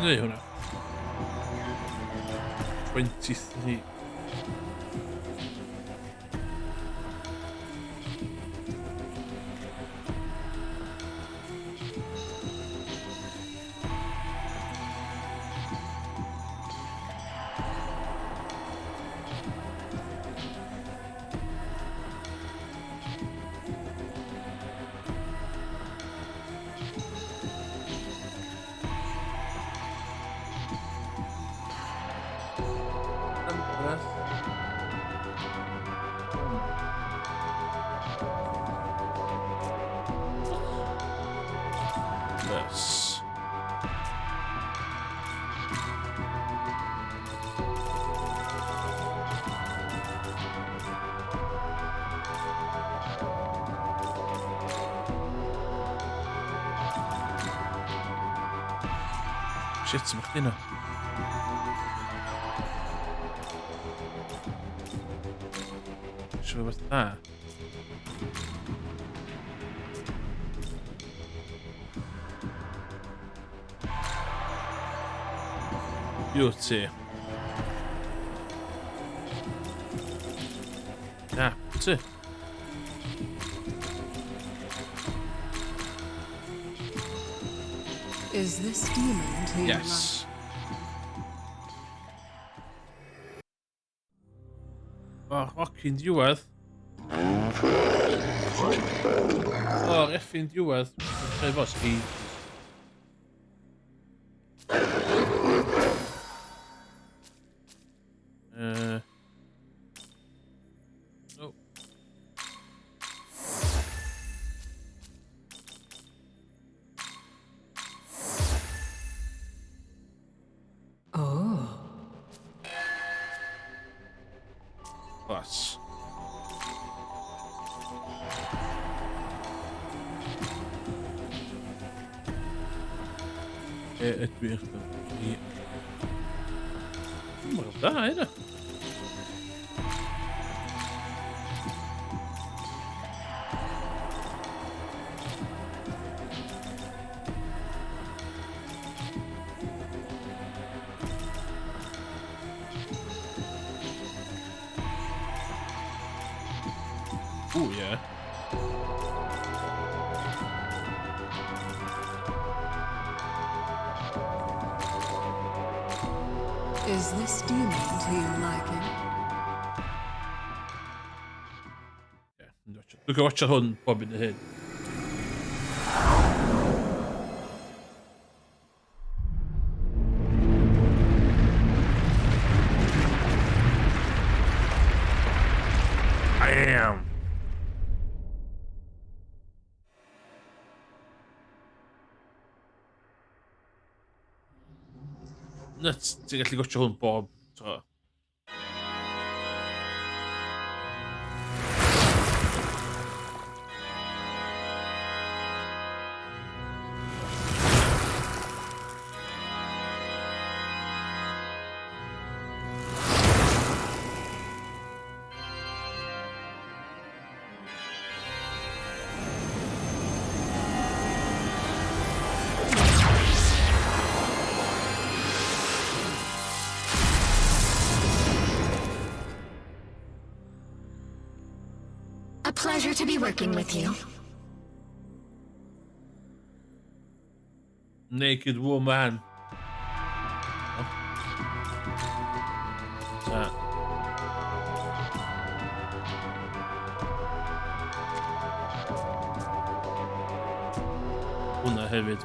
Nej, hörru. 23. This. Shit, smacht in. Sure, what's that? Beauty. Yeah, that's it. Is this demon to you? Yes. Fucking diwedd. Effing diwedd. Efo speed. Oh. Plus. Het weer. Maar daar, hè? Oeh, ja. Is this demon to your liking? Yeah, look at watch hwn bob in the head. I am. Nuts, ti'n gallu gotcha hwn bob tro. A pleasure to be working with you. Naked woman. What's that? Hwnna hefyd.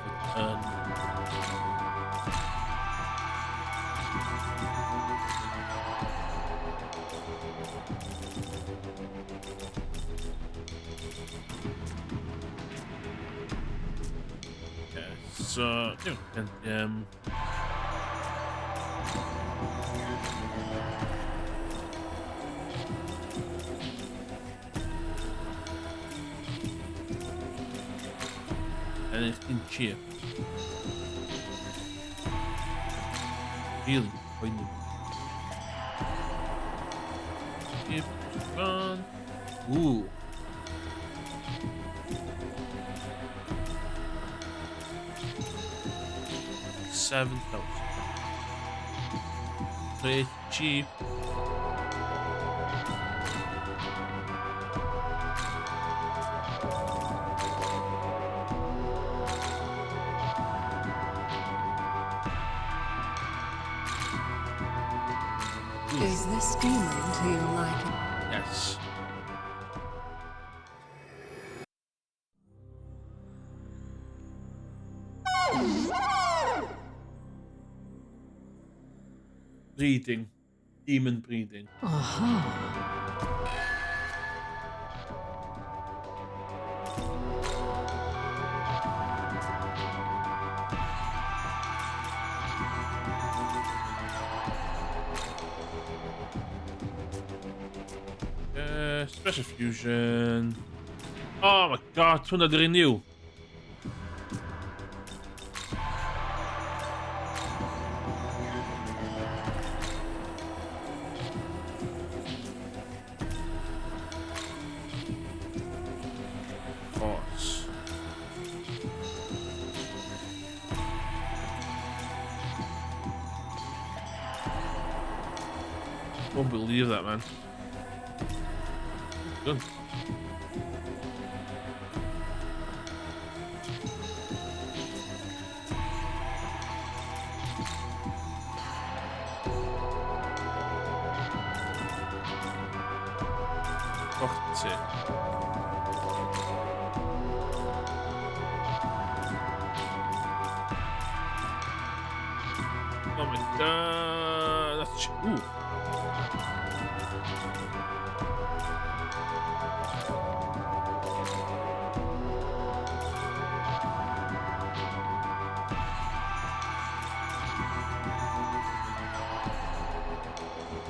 So, anything cheap. Really pointed. Cheap, fun. Ooh. $7,000. Pretty cheap. Is this demon to your liking? Yes. Breeding. Demon breeding. Special fusion. Oh my god, 200 renew. course. Won't believe that, man. Good. Forte. Oh my god, that's ooh.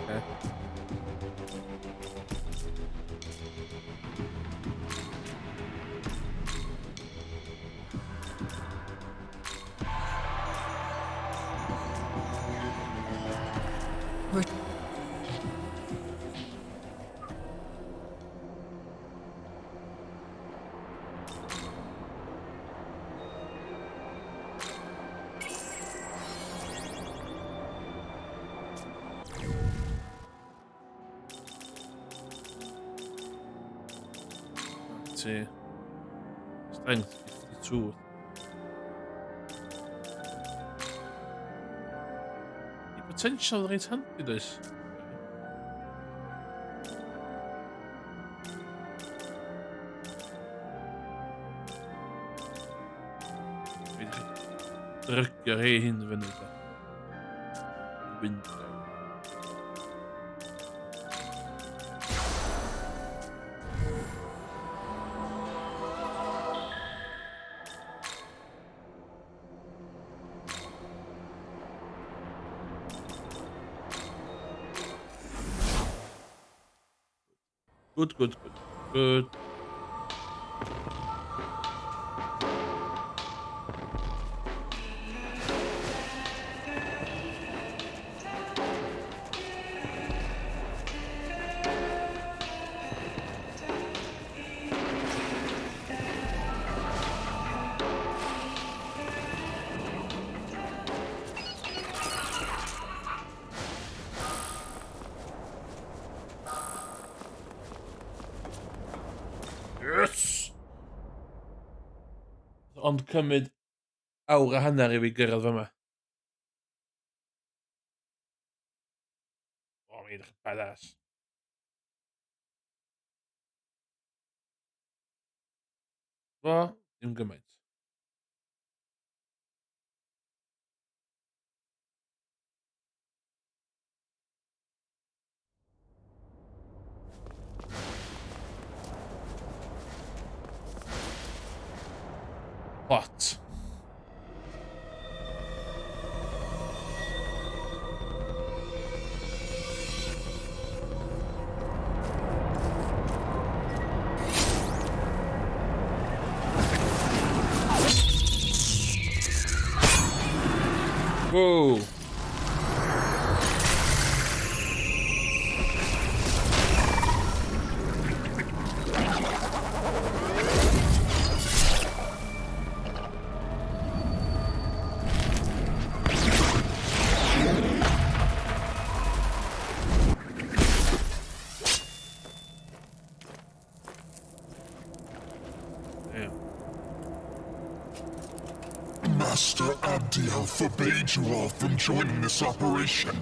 Okay. We're Let's see. Strength 52. The potential right hand to this. Druk je heen vinden. Wind. Good, good, good, good. Yes! Ond cymryd awr a hanner i fi gyrraedd fyma. O, mae'n edrych yn badass. O, ddim gymaint. What? Whoa. Master Abdiel forbade you all from joining this operation.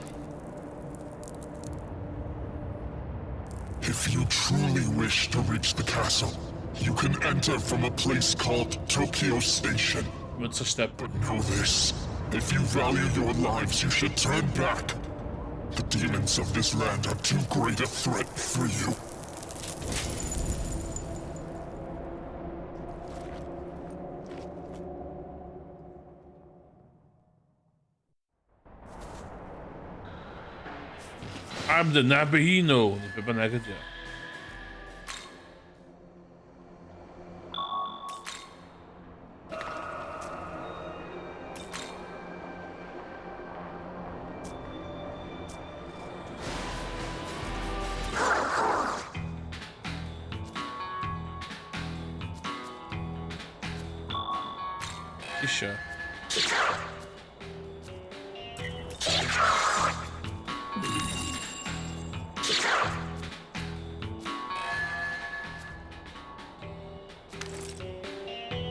If you truly wish to reach the castle, you can enter from a place called Tokyo Station. What's a step? But know this, if you value your lives, you should turn back. The demons of this land are too great a threat for you. I'm the Nabahino. Be bynnag ydi o. You sure?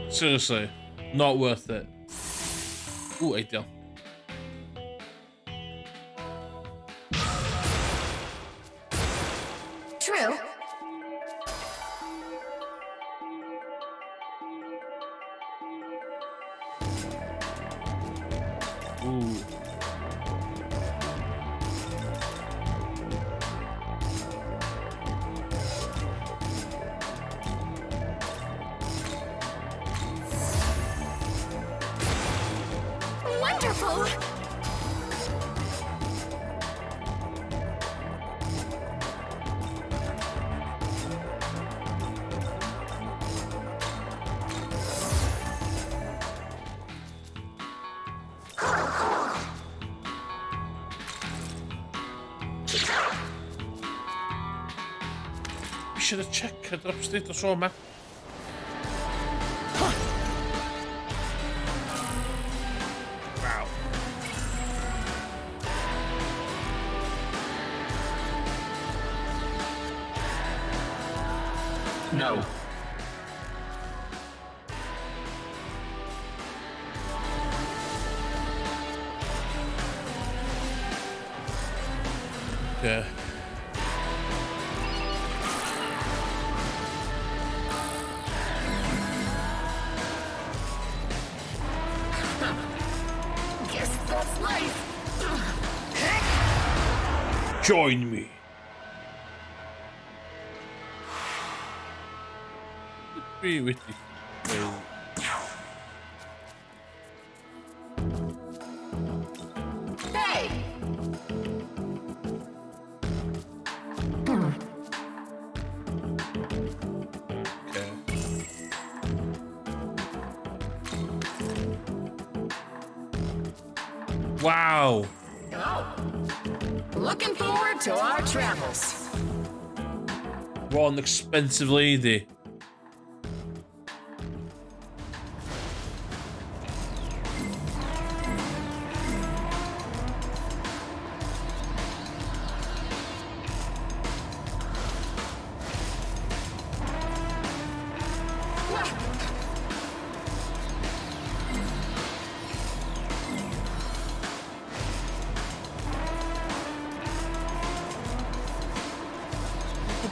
Seriously, not worth it. Ooh, 8 deal. True. Ooh. Wonderful. We should have checked it upstate or so, man. Wow. No. Okay. Guess that's life. Join me. Be with you. Hey. Okay. Wow. Oh. Looking forward to our travels. What an expensive lady.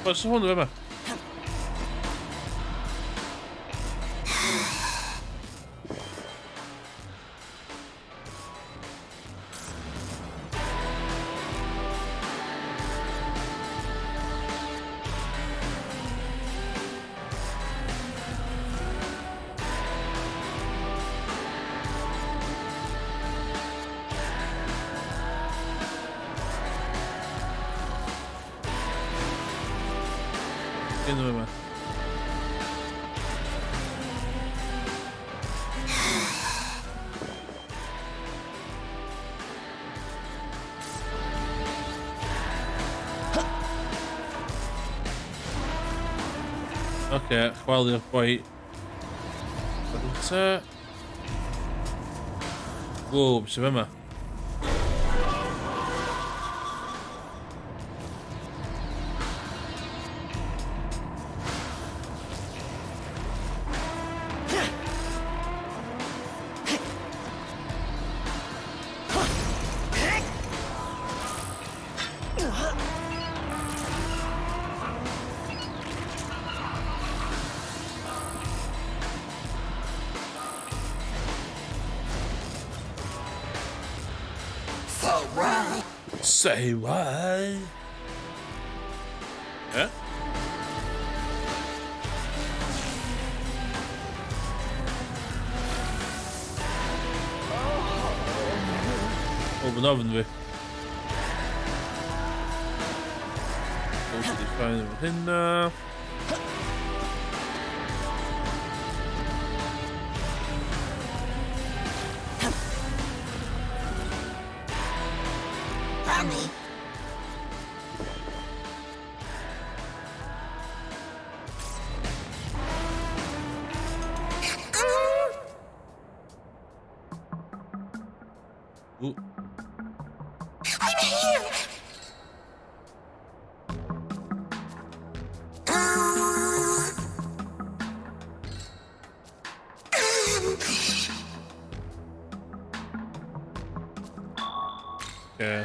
Passou onde, vai? Nueva. Okej, chwalę poi. Co? Wow, przybema. Say what? Yeah? Oven weer. Die fijn erin. Okay.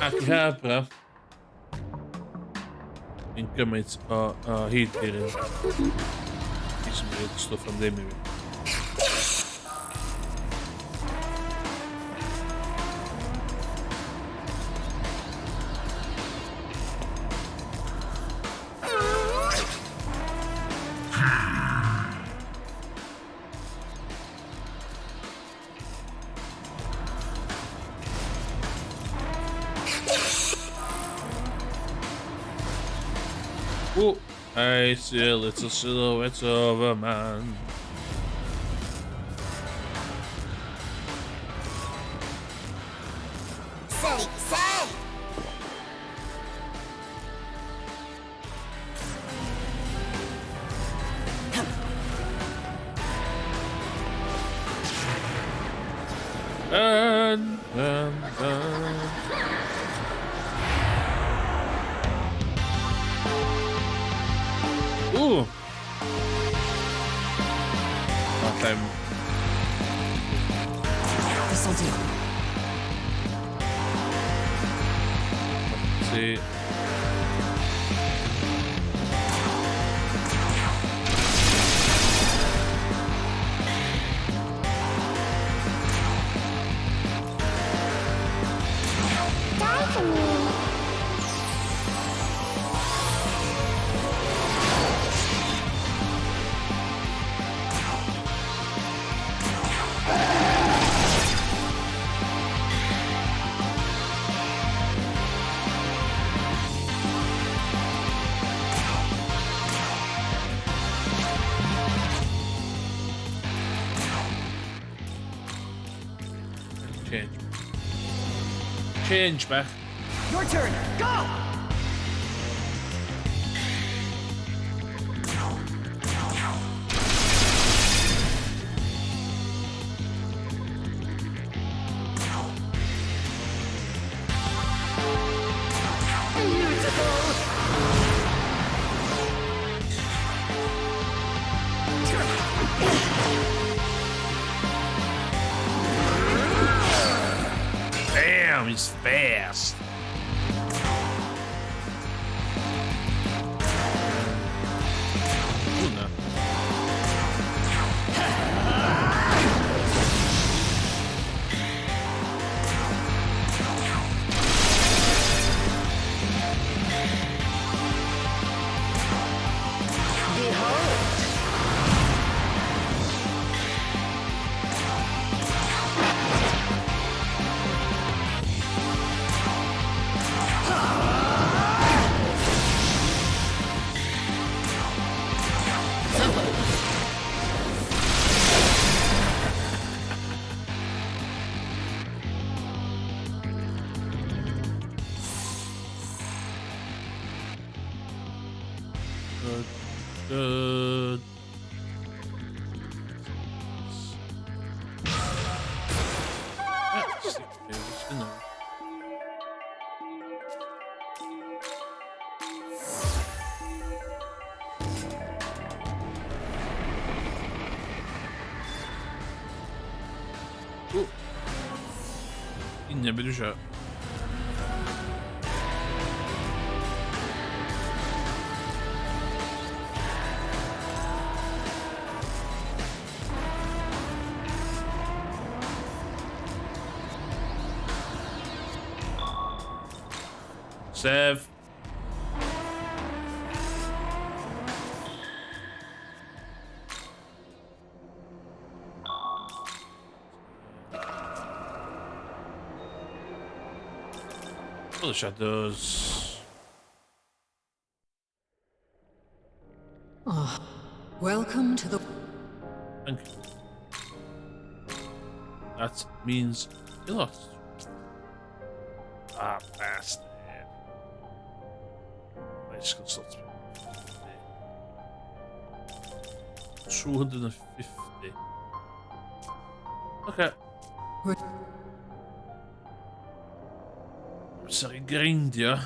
Acapra. Incomate heat here. Some weird stuff on them maybe. Oh, I see a little silhouette of a man. Say, say! Dun. Ooh. Okay. This'll do. Let's see. Die for me! Change back. Your turn. Go! Damn, he's fast. Ooh, no. Good. Nie będzie się. Save. All the shadows. Welcome to the... Thank you. That means you lost. Ah, bastard. Let's go start 250. Okay. Sorry, grind, ja.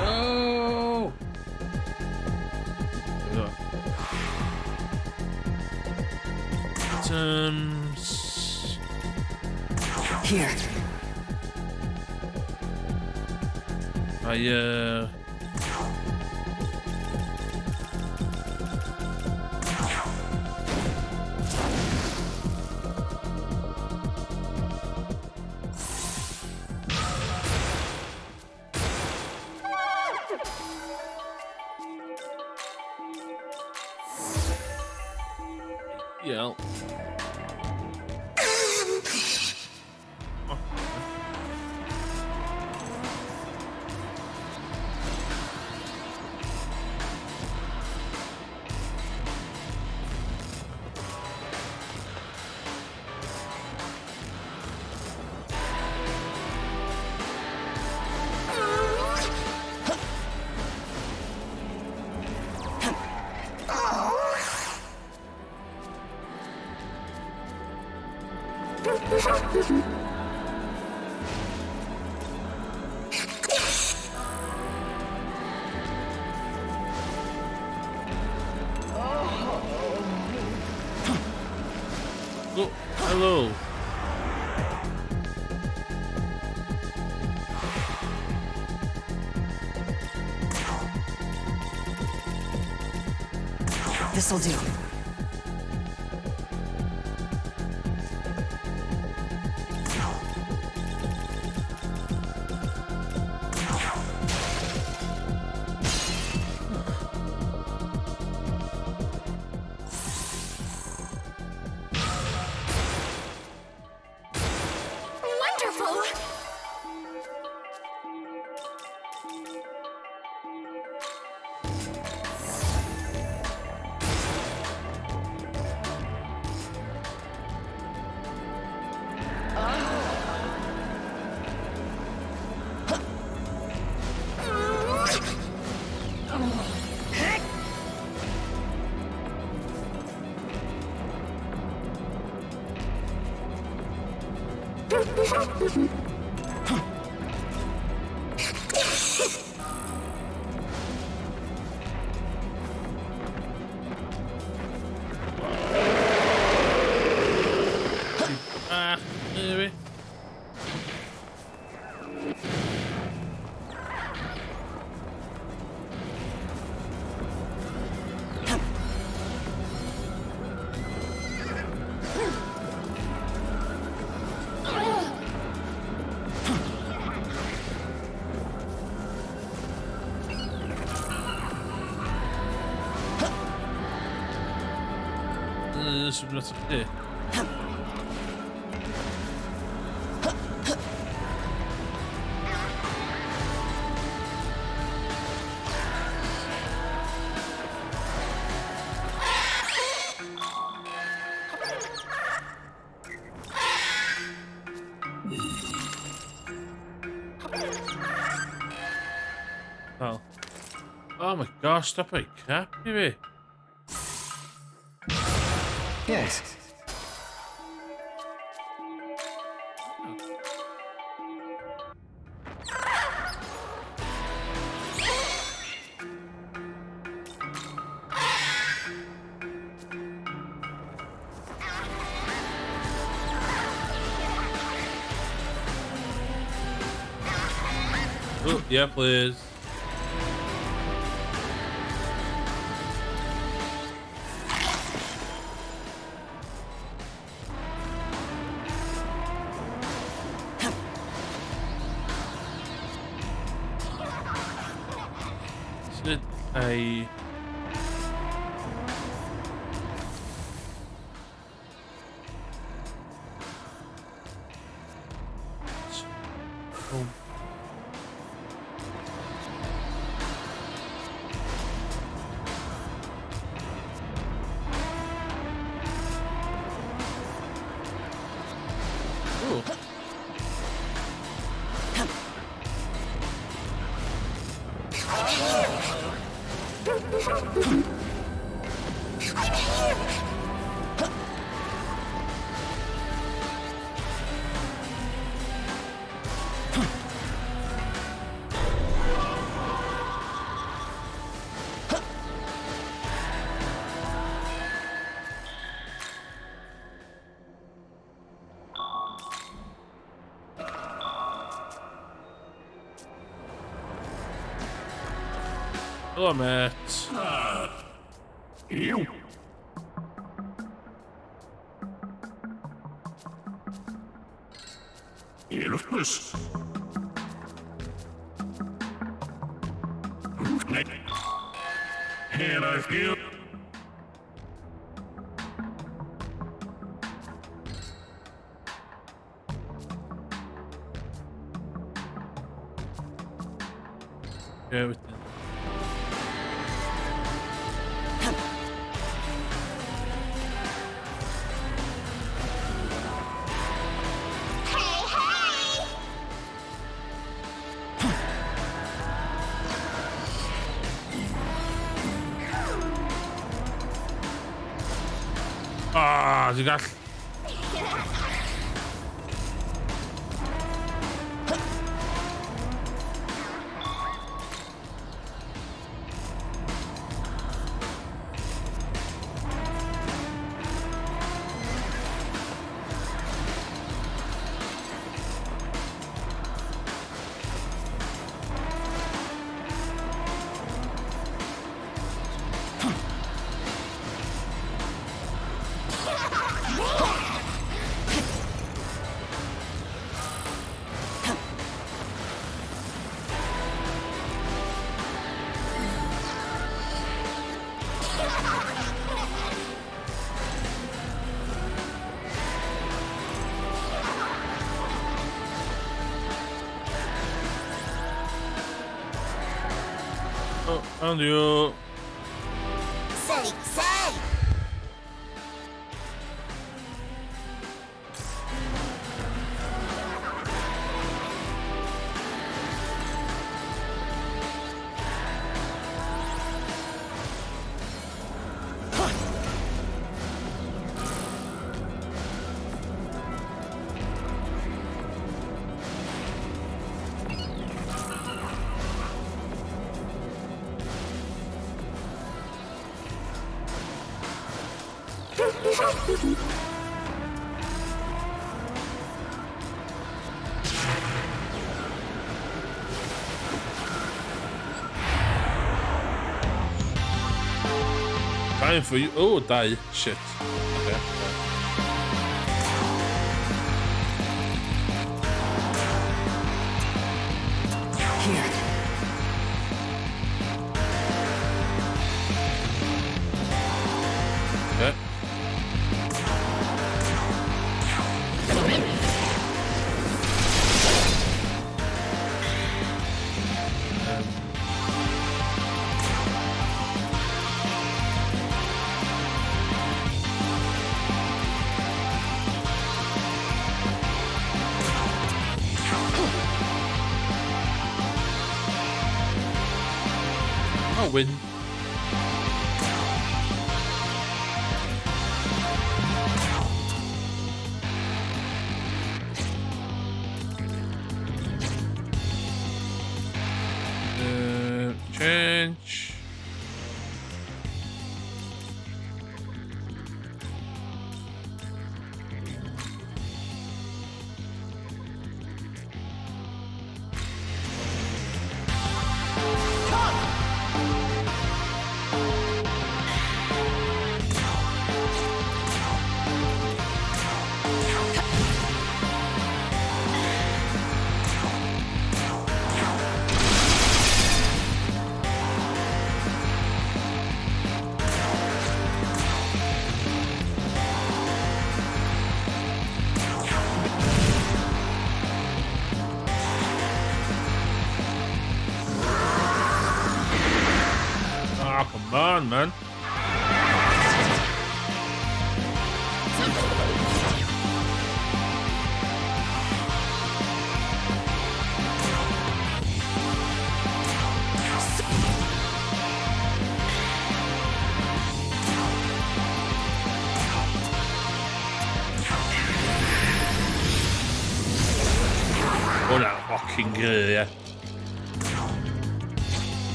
Oh! Items. Here. Fire. Yeah. Oh, hello. This'll do. Wonderful! Ah, maybe. This would not here. Oh. Oh my gosh, stop it, crap, maybe. Yes. Oh, yeah, please. Should I... Oh. Ooh. Hello, mate. You. Elvis. And I feel. Yeah, with Ah, you got. Oh, found you. Say. Time for you. Oh, die. Shit. Okay. Here. Okay. I'll win. Change. Oh, come on, man. Oh, that fucking good, yeah.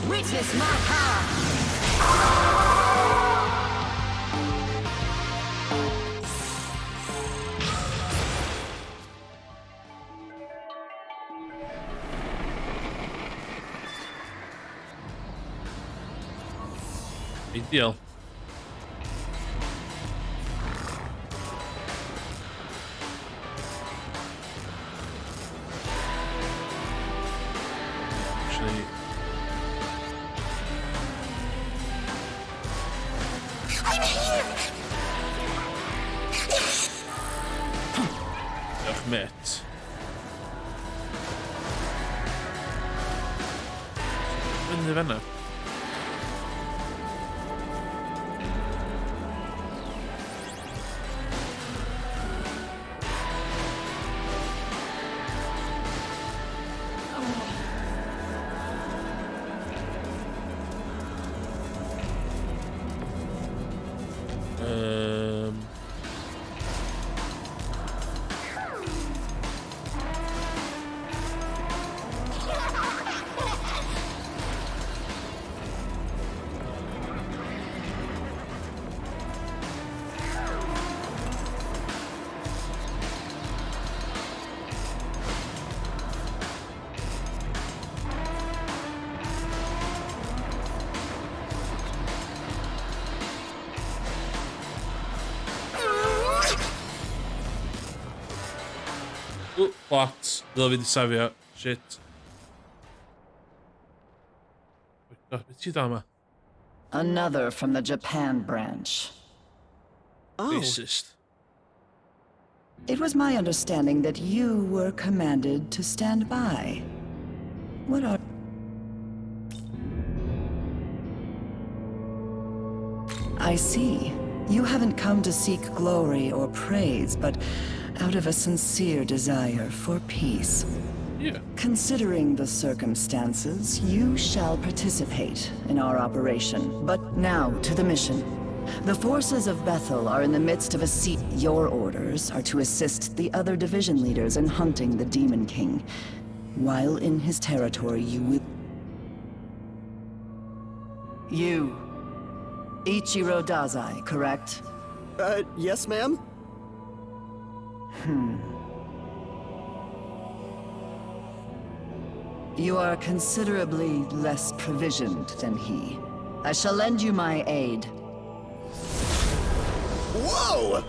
Witness my power! Deal. Actually, I'm here! dag met. Wennen. What? Dyle fi di safio. Shit. Beth ti dal yma? Another from the Japan branch. Oh, Racist. It was my understanding that you were commanded to stand by. What are... I see. You haven't come to seek glory or praise, but out of a sincere desire for peace. Yeah. Considering the circumstances, you shall participate in our operation. But now, to the mission. The forces of Bethel are in the midst of a siege. Your orders are to assist the other division leaders in hunting the Demon King. While in his territory, you will... You. Ichiro Dazai, correct? Yes, ma'am? You are considerably less provisioned than he. I shall lend you my aid. Whoa!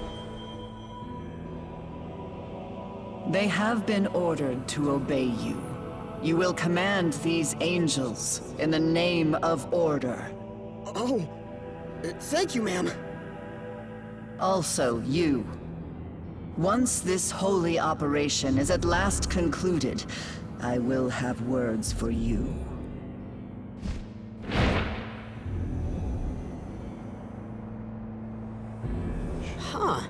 They have been ordered to obey you. You will command these angels in the name of order. Oh, thank you, ma'am. Also, you. Once this holy operation is at last concluded, I will have words for you. Huh.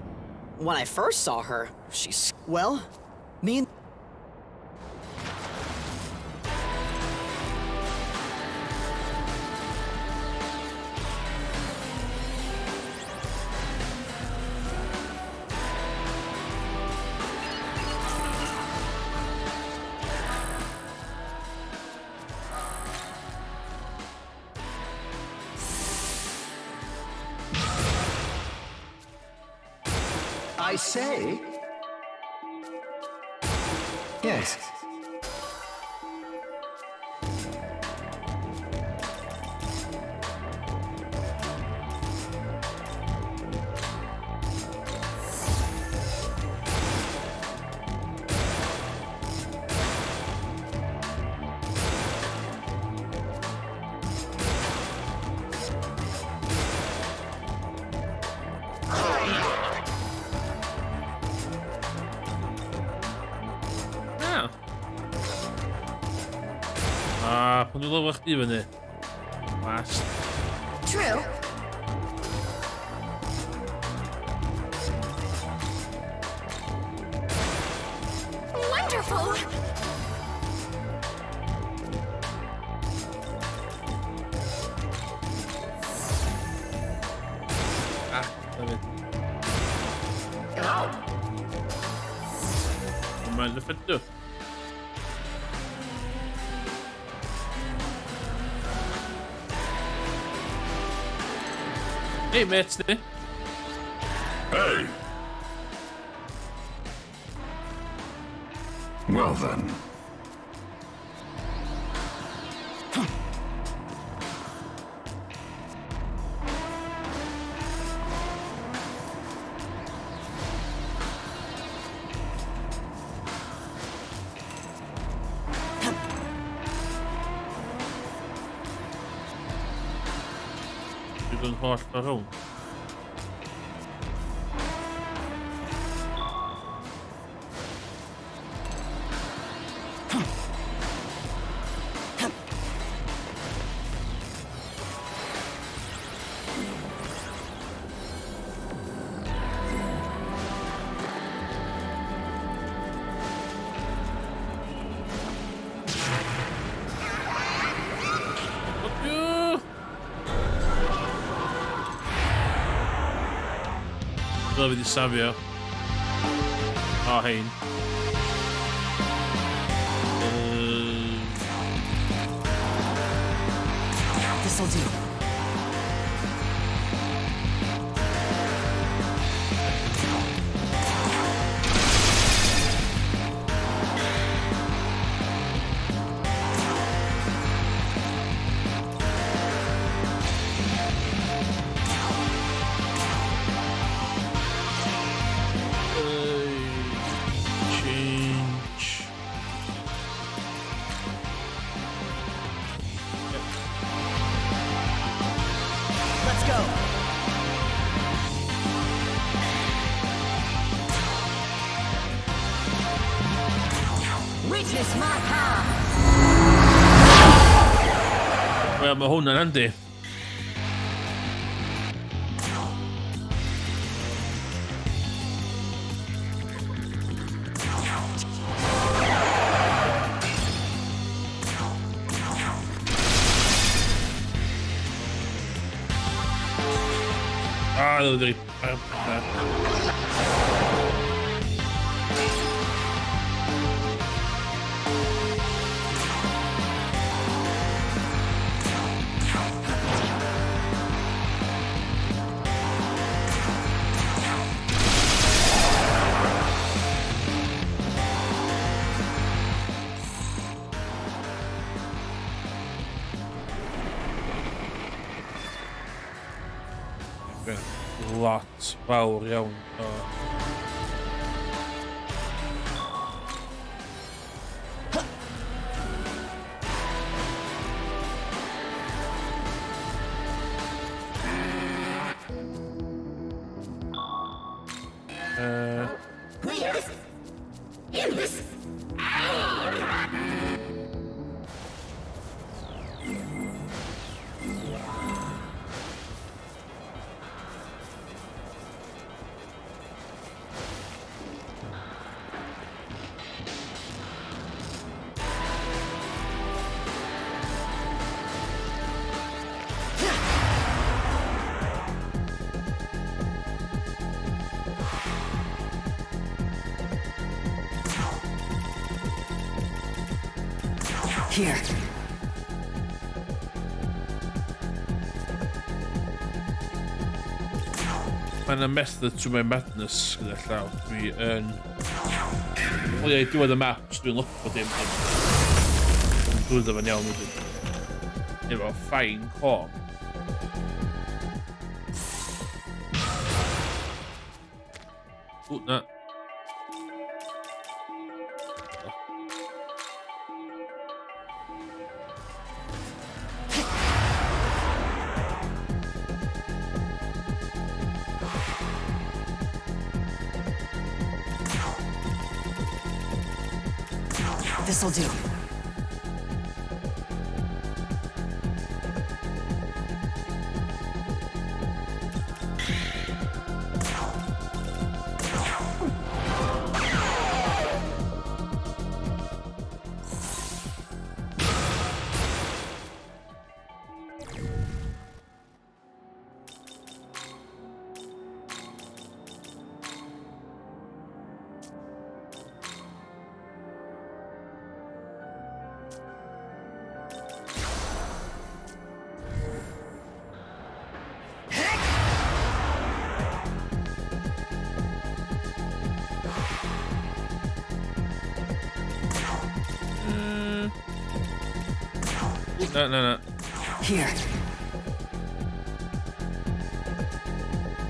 When I first saw her, she's... Well, me and... I say? Yes. Pan dwi'n lyfo chdi fyny. Last. True. Wonderful. Love it. Oh. Normal effetto. Hey, mates. Hey! Well then. holl ffordd rownd. Dyle fi di safio. O, hein. This'll do. Change. Let's go. Witness my power. Wel, mae hwnna'n handi. Ah, dwi. Lot fawr iawn o... Here. Mae'n y method to my madness gyda llaw. Dwi yn... O ie, diwedd y maps, dwi'n lwc o dim. Dwi'n dwyd o fan iawn wedyn. Efo ffain corn. O, na. This'll do. No. Here.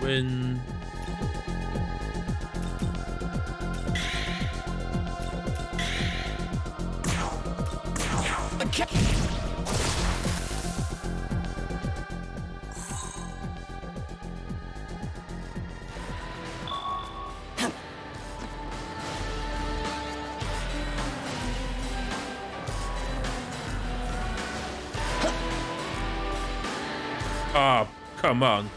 When... Oh, come on.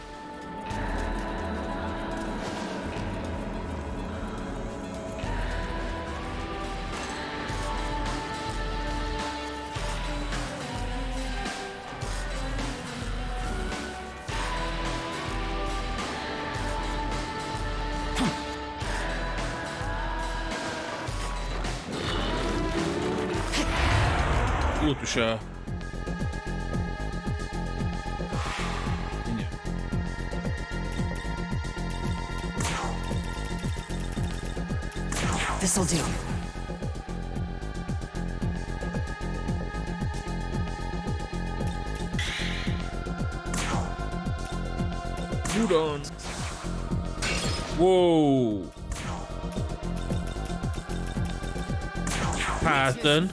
Gut uşağı. Yine. This'll do. Hold on. Whoa. Pattern.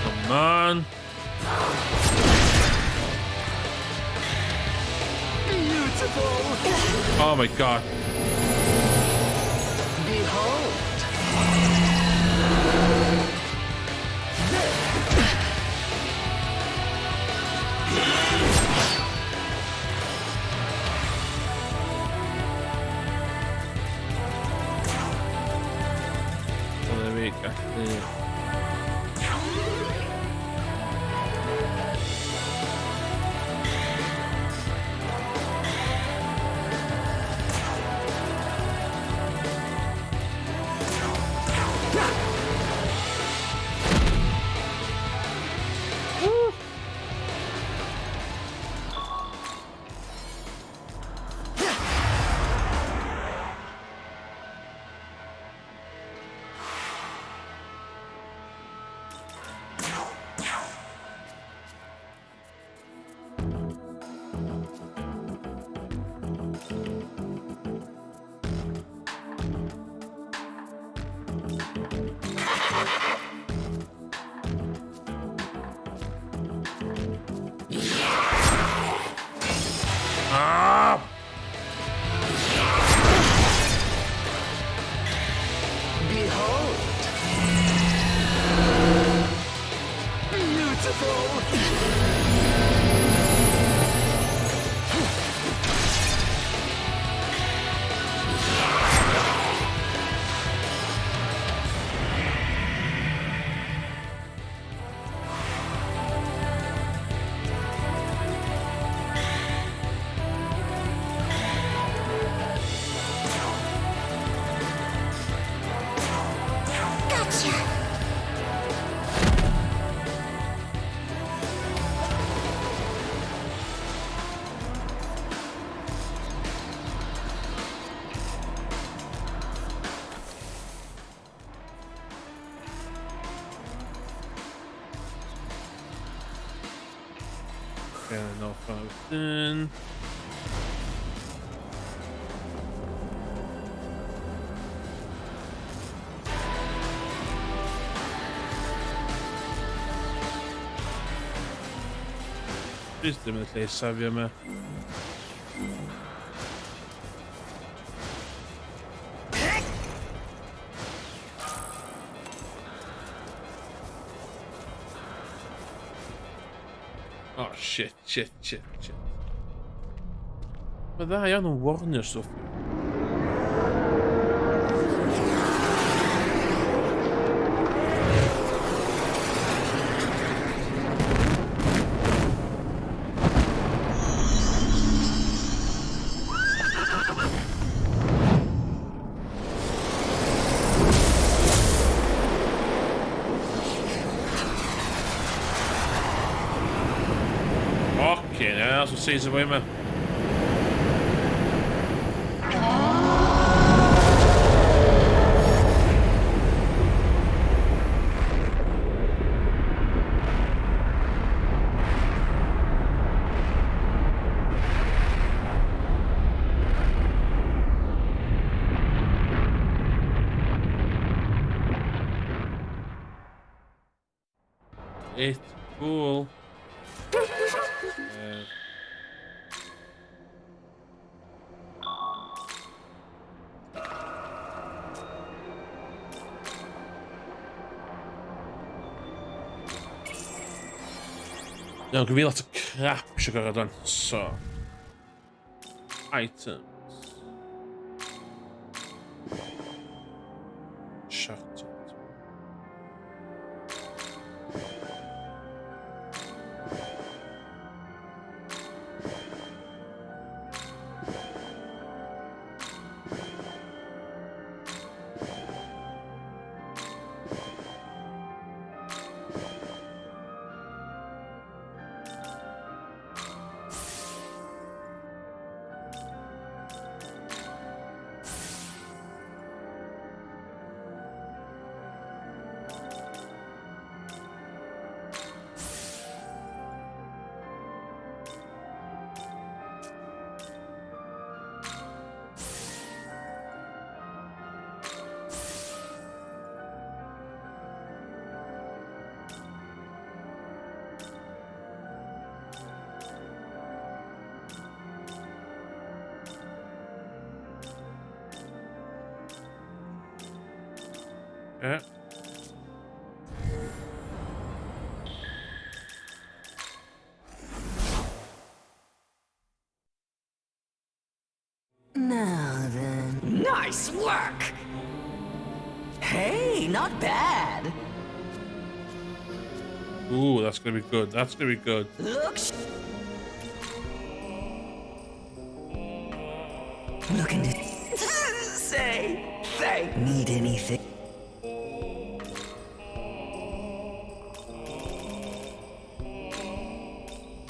Come on. Beautiful. Oh my god. Behold. So there we go. Ah! Behold. Beautiful. Gotcha. Fair enough. Then. Legitimately savvy. Oh shit. Men det här gör nog Warner så. Okej, det är alltså Caesar var ju med. it. Cool. No, give me lots of crap sugar done. So items. Shirt. Yeah. Now then. Nice work! Hey, not bad. Ooh, that's gonna be good. That's gonna be good. Looks. Looking to say thank. Need anything?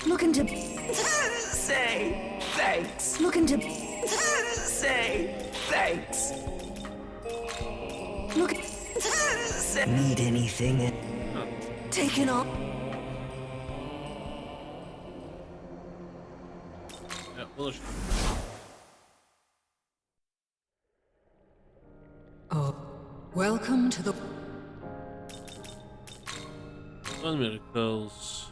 Looking to say thanks. Looking to say thanks. Look. Need anything? Taking off. Yeah, bullshit. Oh, welcome to the... One miracles.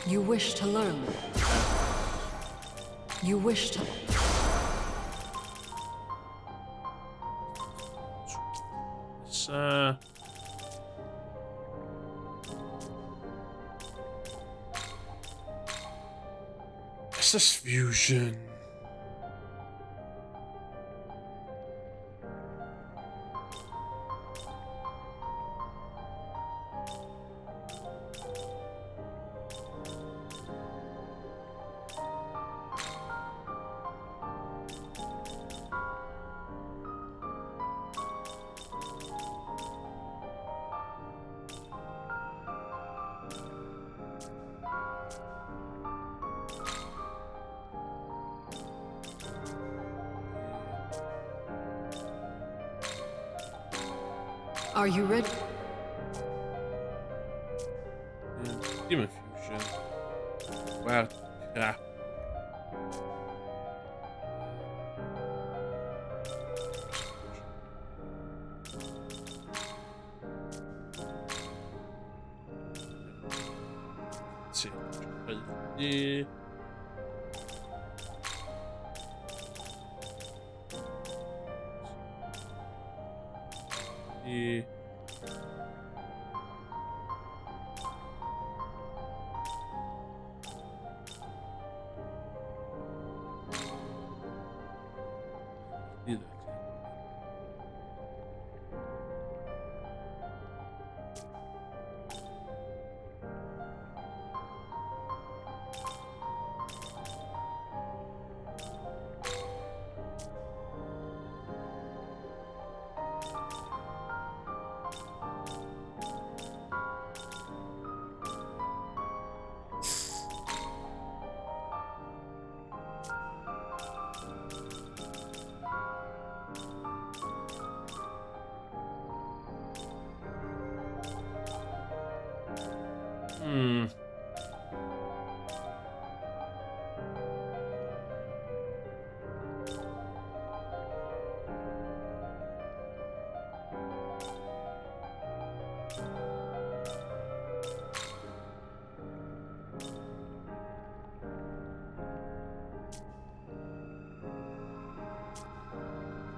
You wish to learn. You wish to... It's, SS Fusion. Are you ready? Demon Fusion. Wow, crap. Let's see. Do that.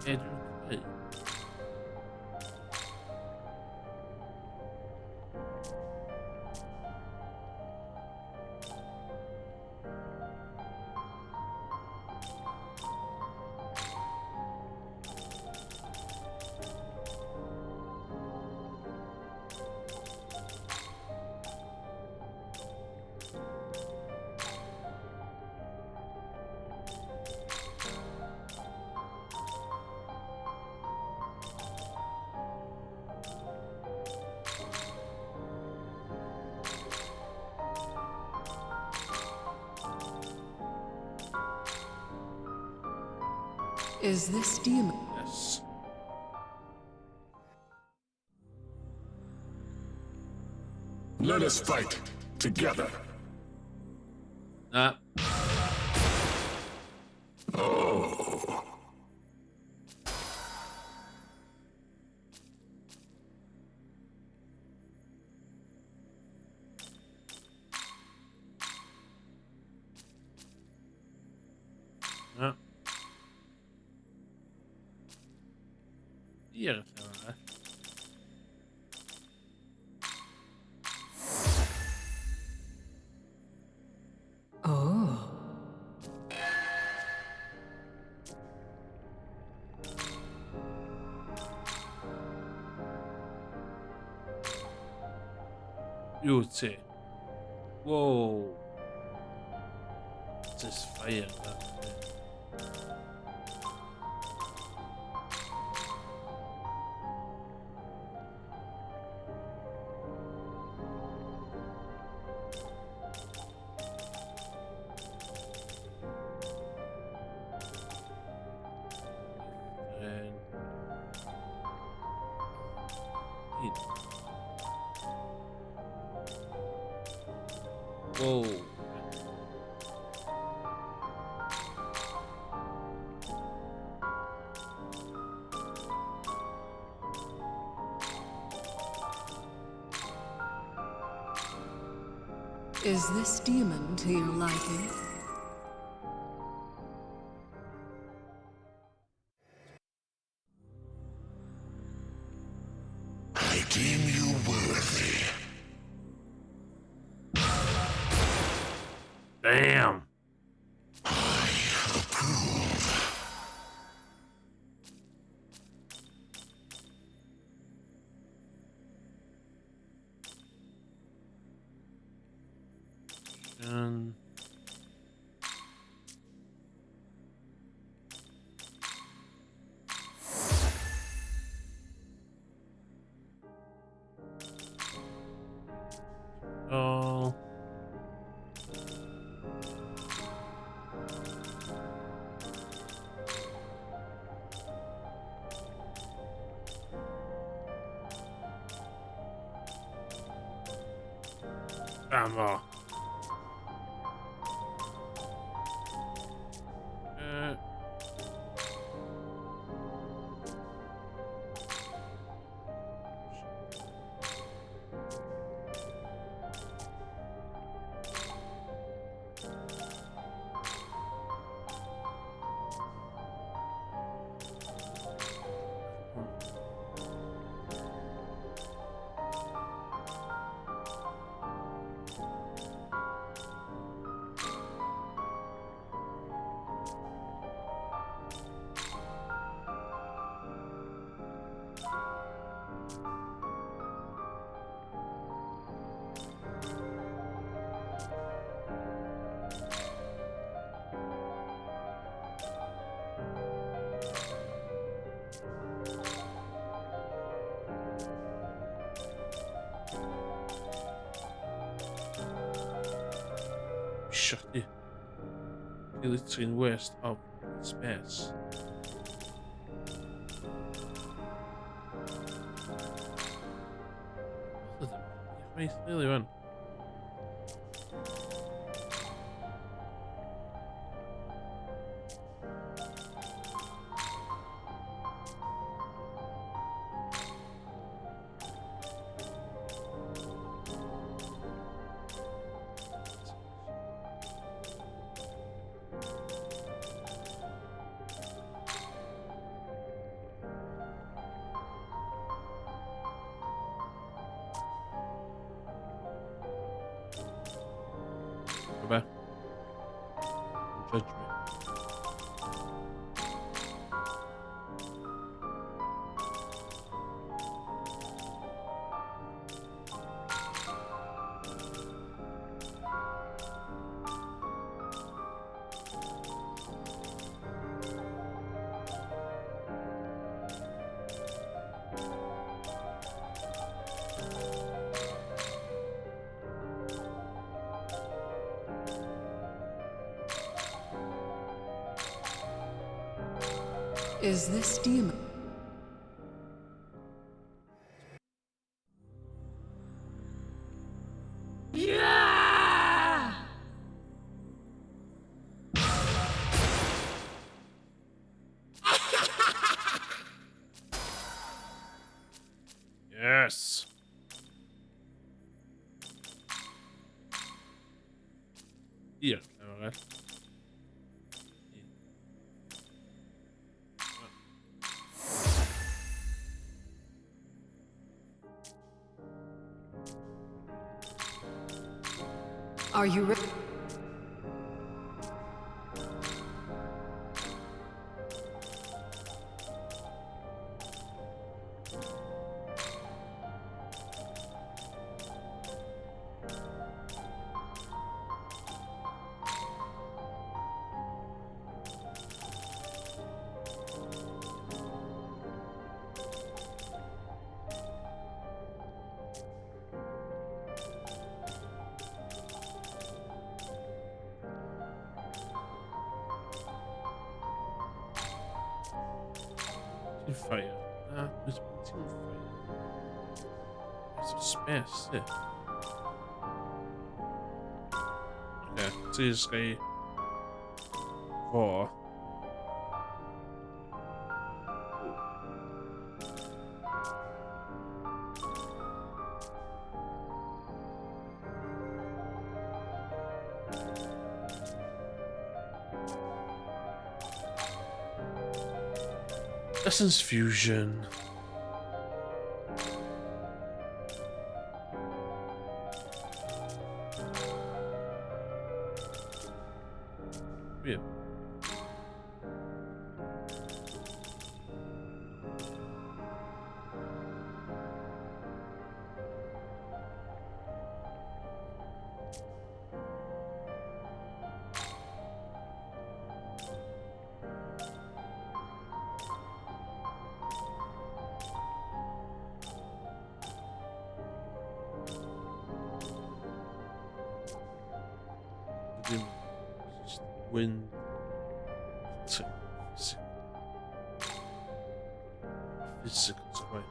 Adrian. Is this demon? Yes. Let us fight together. Nah. Oh. Nah. Hier. Ja. Oh. Beauty. Whoa. This fire. Whoa. Is this demon to your liking? I deem you worthy. Damn. I approve. And oh. Ammo. Shit. Glittering waste of space. Really one. Vabbè. Judge me. Is this demon? Yeah! Yes. Hier, alright. Are you ready? Fire. There's fire. There's some space there. Okay, så jeg skal hvor Essence Fusion. Yeah. Just wind. Physical, sorry.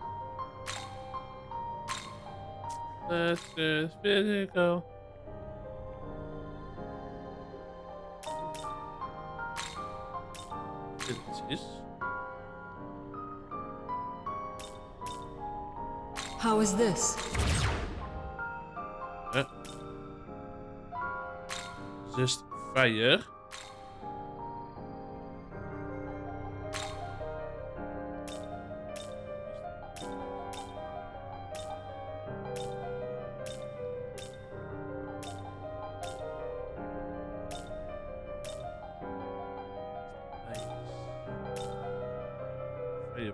Let's just physical. Abilities. How is this? Just fire. Fire.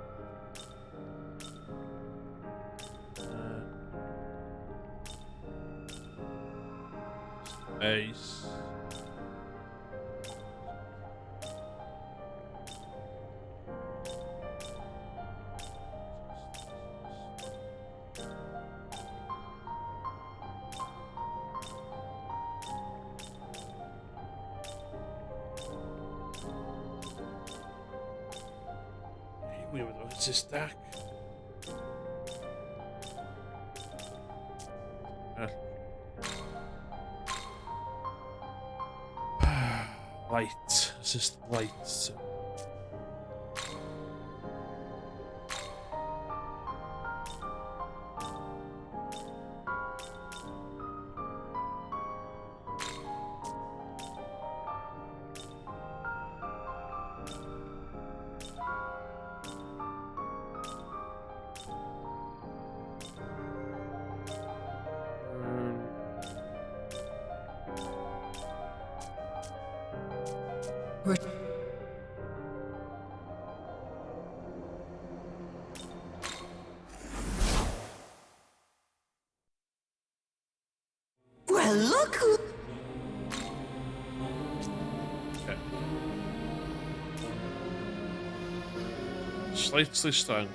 Ace. We would have to stack. Light. It's just light. Well, look who... Okay. Slightly strong.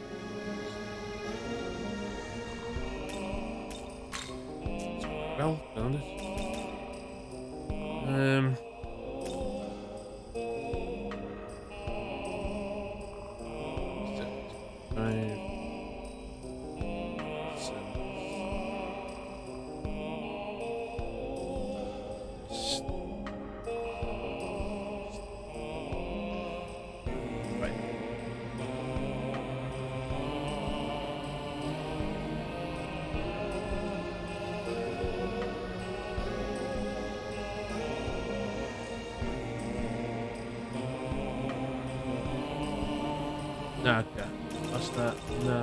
Well, found it. Five, 7. Right. Okay. What's that? No.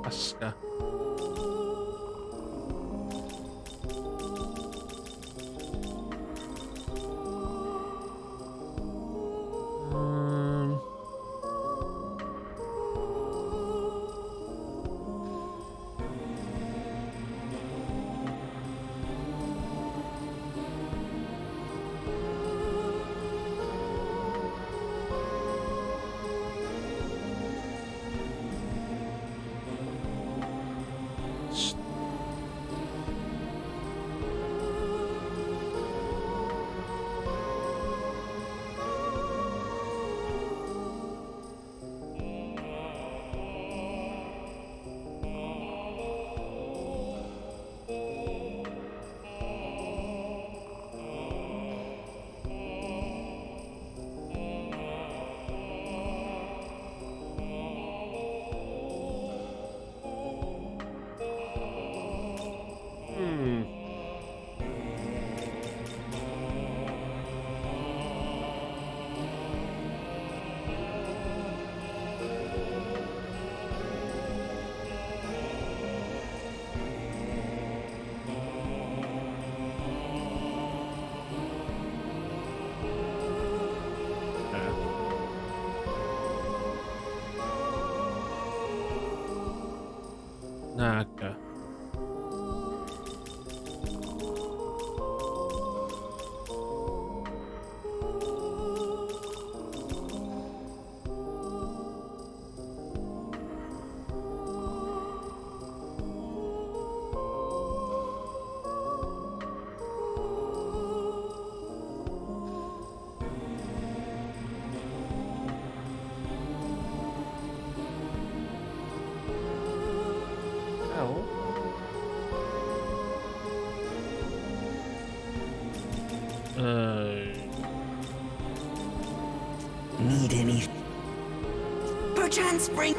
Aska. Naga. Need any... Perchance bring...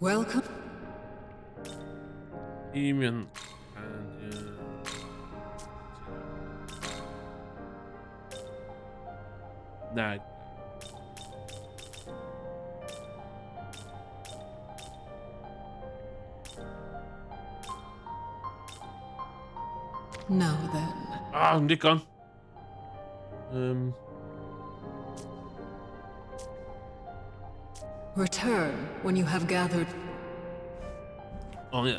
Welcome. Demon and Nag. Now then. Ah, Nikon. Return when you have gathered. Oh yeah.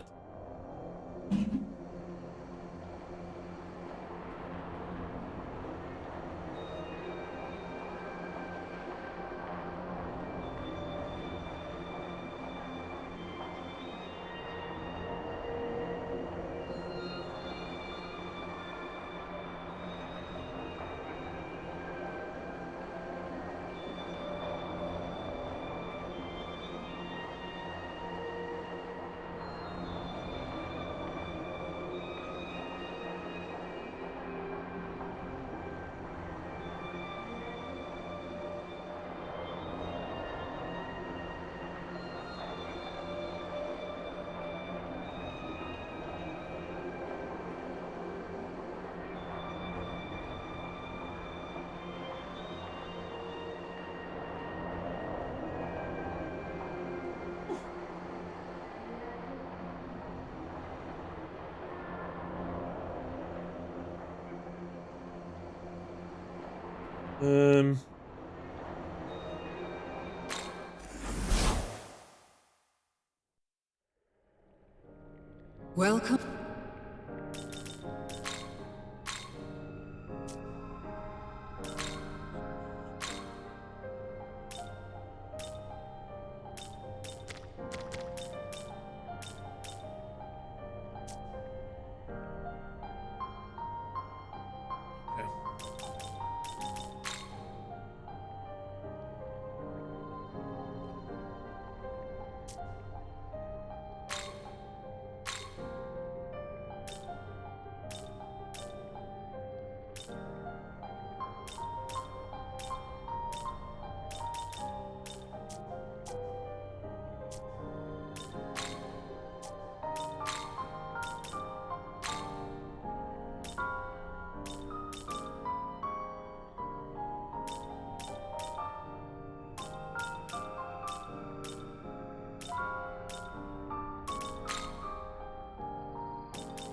Welcome.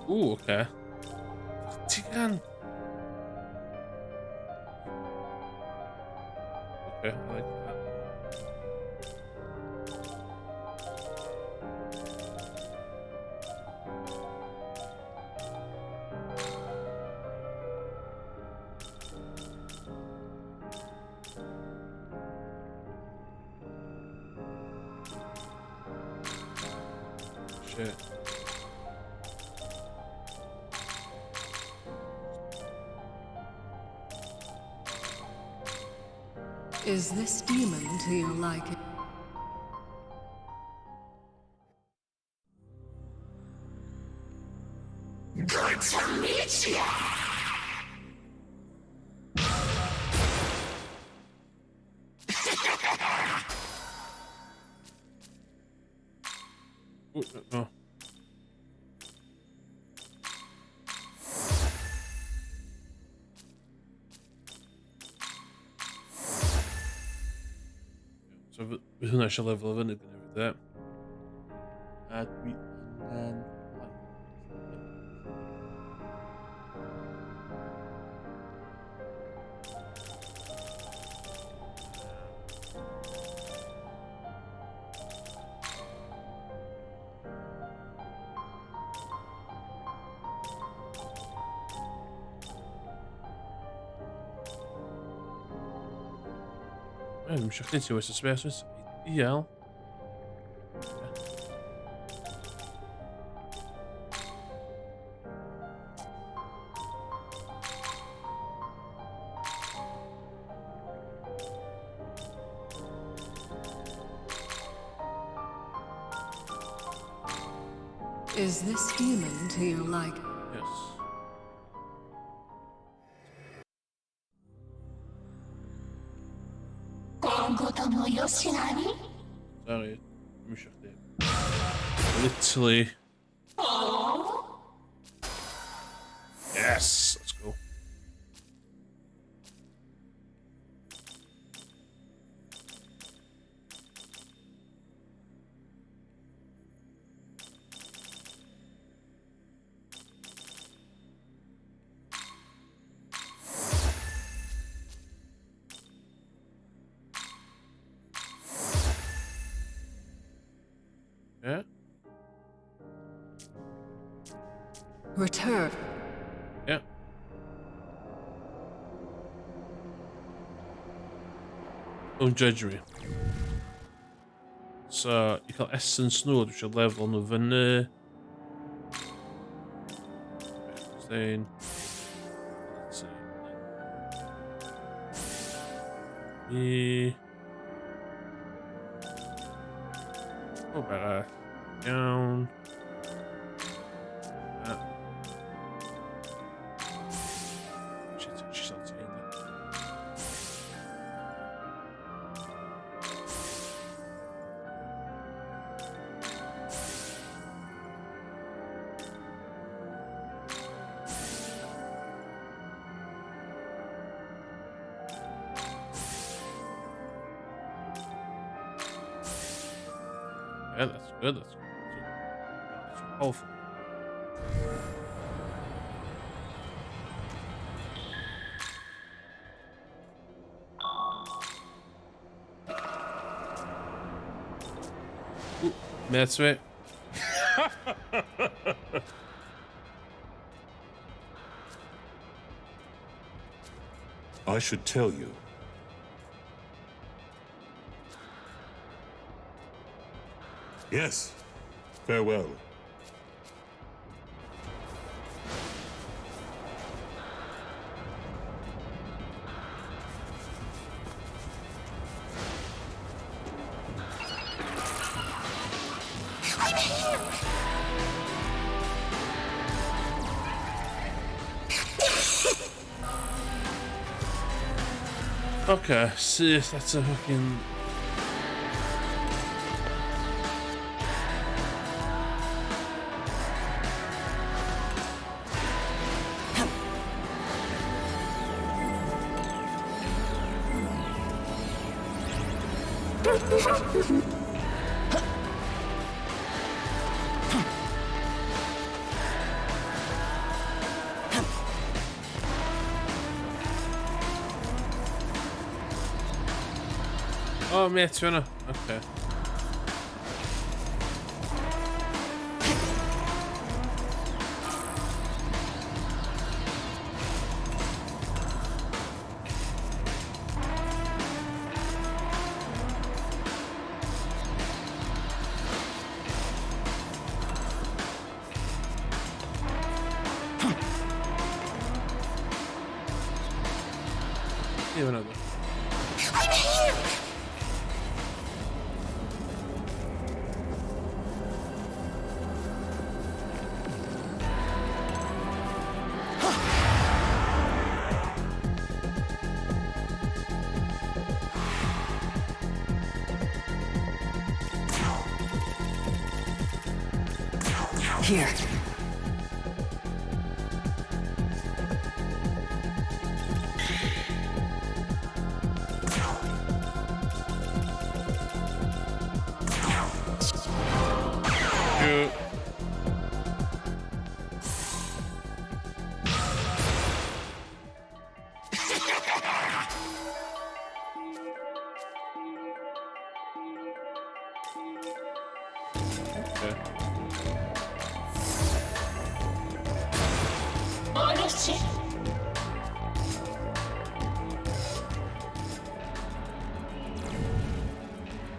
Ooh, okay. 40 grand. Okay, I like that. Shit. Is this demon to your liking? Good to meet you. Ooh, no. So we don't actually level of anything with that. Add meat and then مش خليتي وش سبيسوس يال Is this demon to your liking? Yes. Sorry, مش خليت. Literally. Yes, let's go. Yeah. Return. Yeah. Don't judge me. Så jag kan essence nu, du kör level nu vänner. Sen. Me. Go back down. Shit, she's not saying that. Yeah, that's good. That's powerful. That's right. I should tell you. Yes. Farewell. I'm here! Okay, see if that's a fucking. Oh, mate, runner. Okay. Even another. I'm here! Here. Shoot. Okay. Honestly.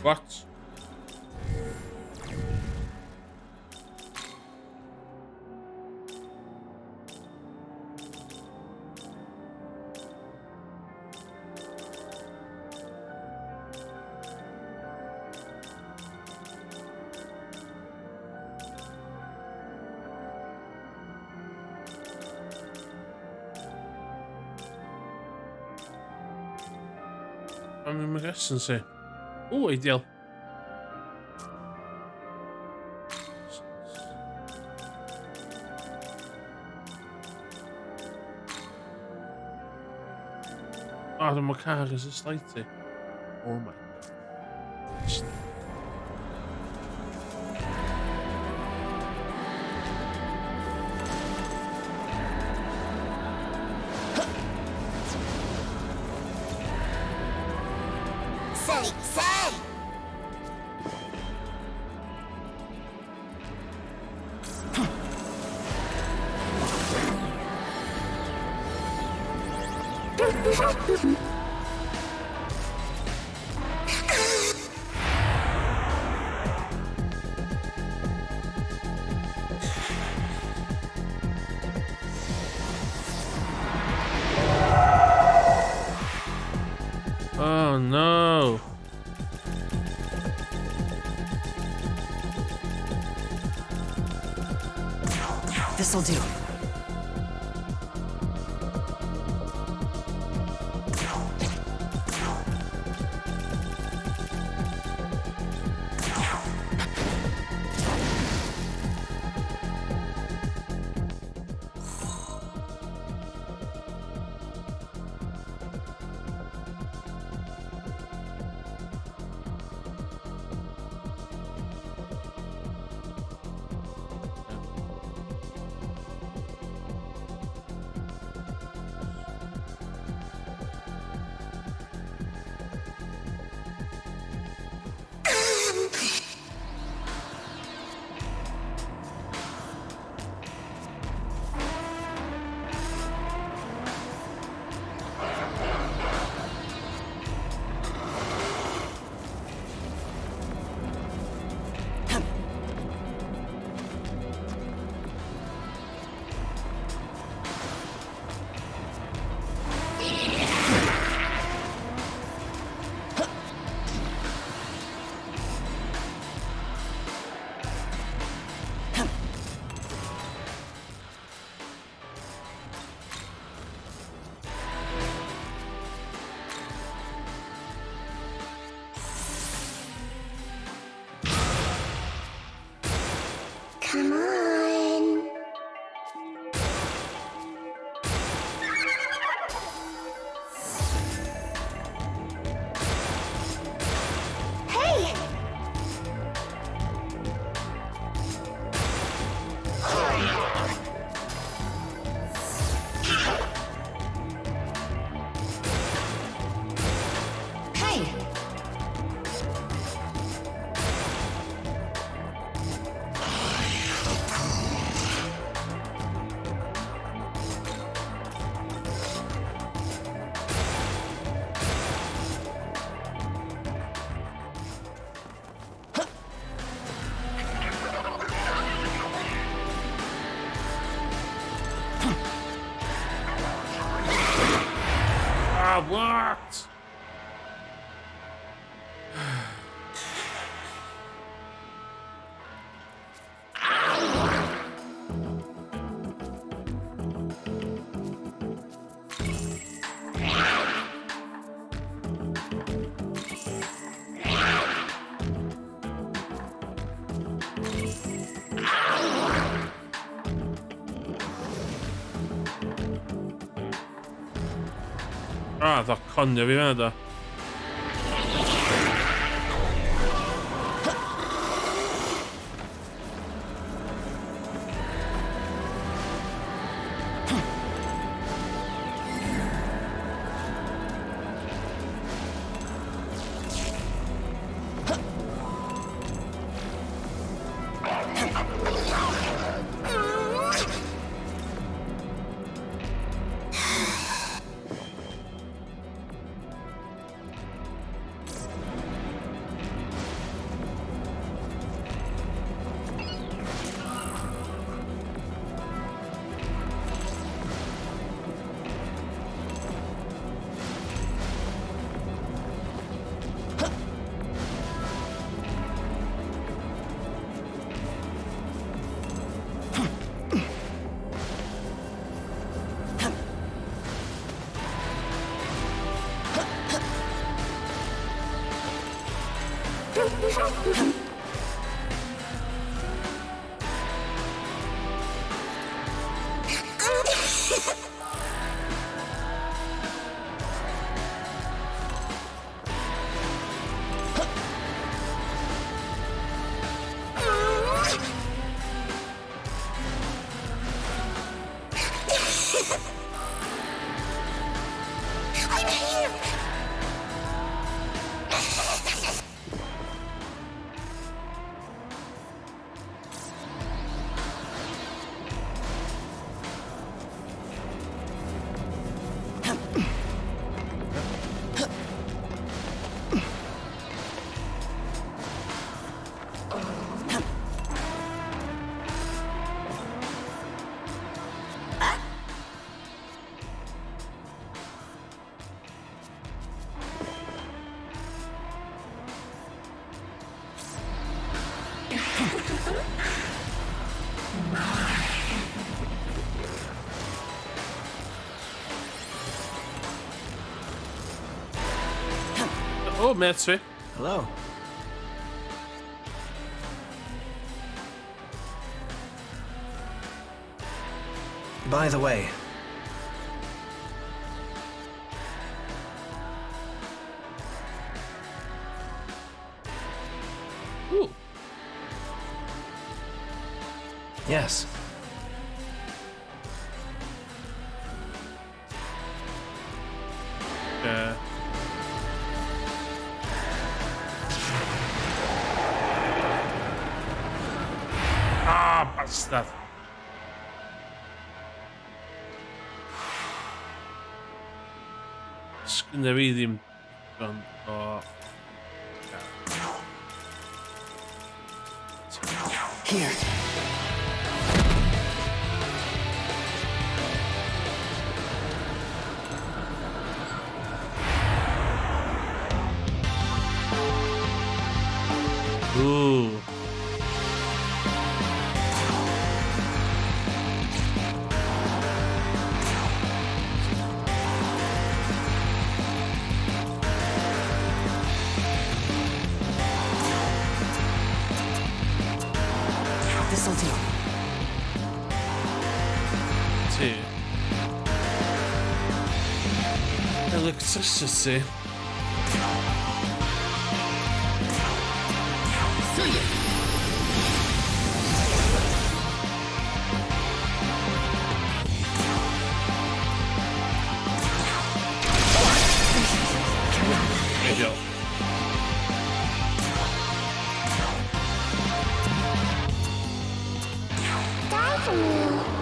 What? I'm in my distance here. Oh, ideal. Oh, my car is just lighty. Oh my. Say! Oh no. This'll do. Ah, what? Då conio fi fyna do. I'm here! Oh, merci. Hello. By the way, Ooh. yes. Bastard. Skulle vi ddim o... Here. Ooh. This'll do. Sì. Electricity. There you go. Die for me.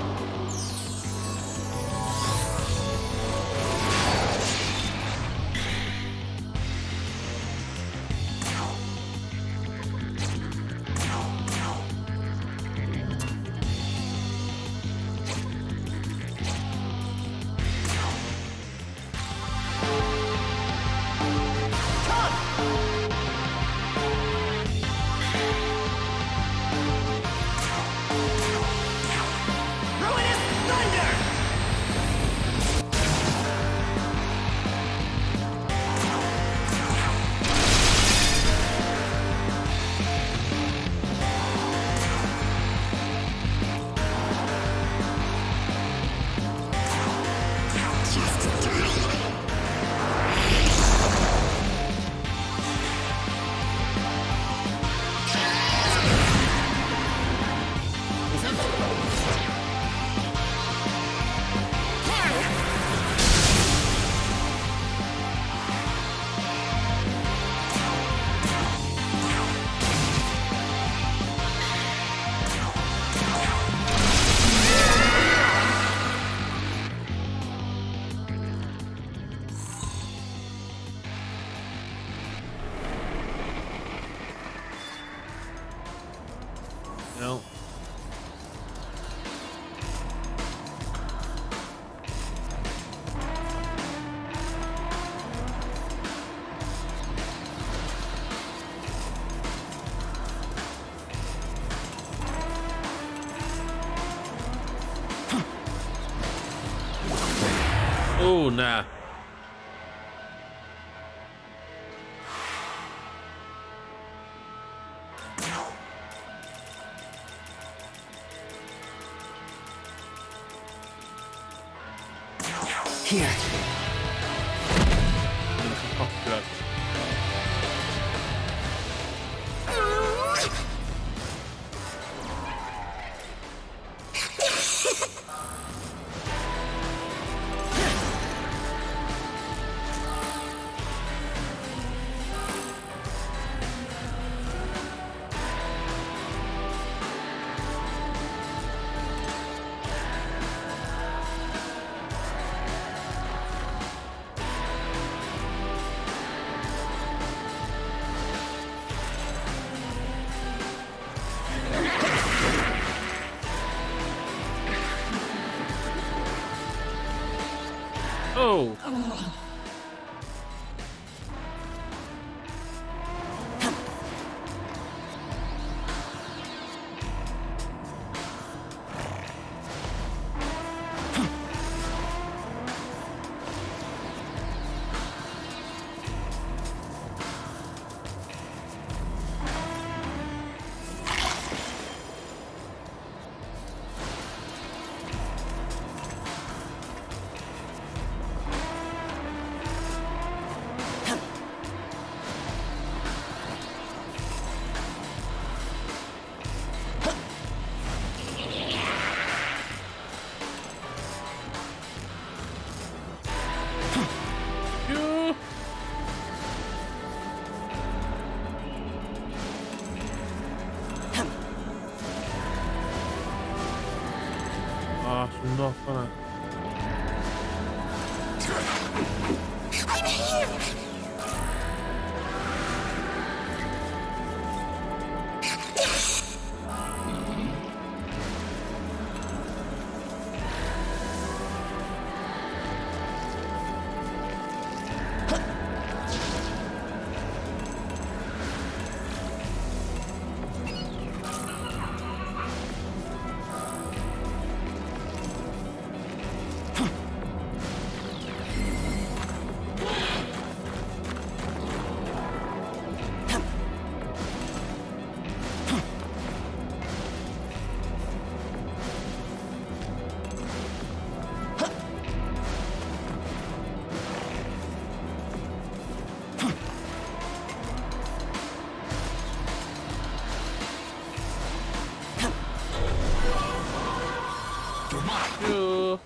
Oh, nah. Here. Oh. Not gonna. I'm here! You.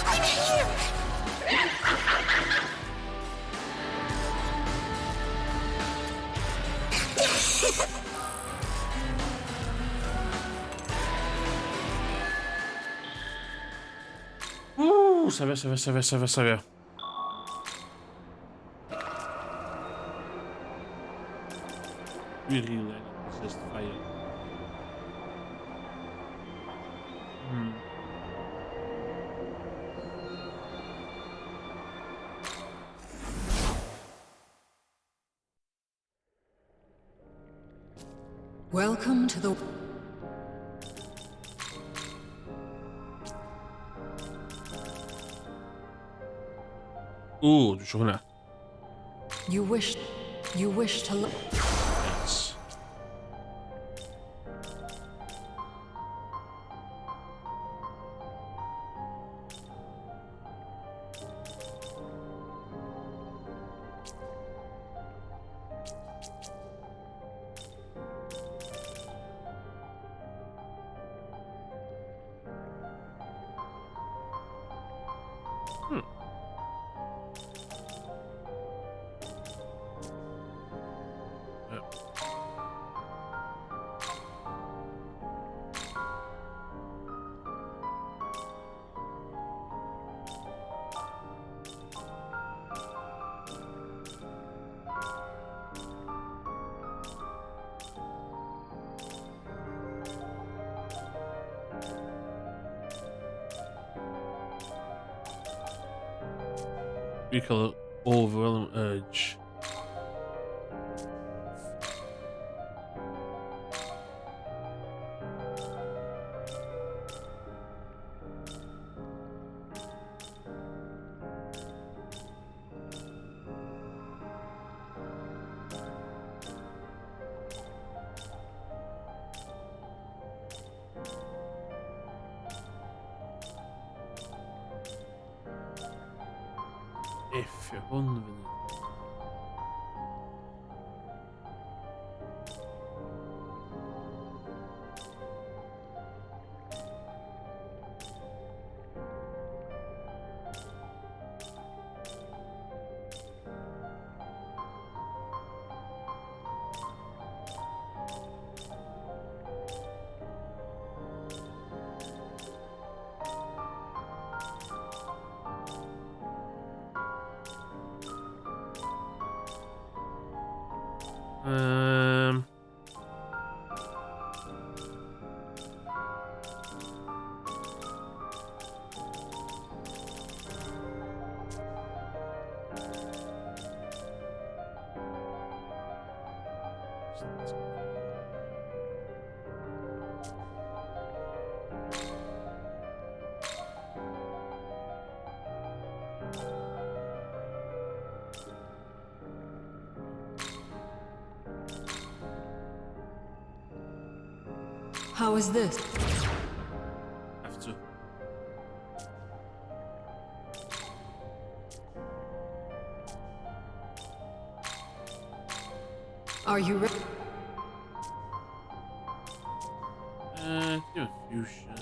I'm here! Ça va. Really let it resist fire. Welcome to the... Du schon hwnna. You wish to... Yes. We call it overwhelming urge. If you're unvinny. How is this? Have to. Are you ready? Give a fusion.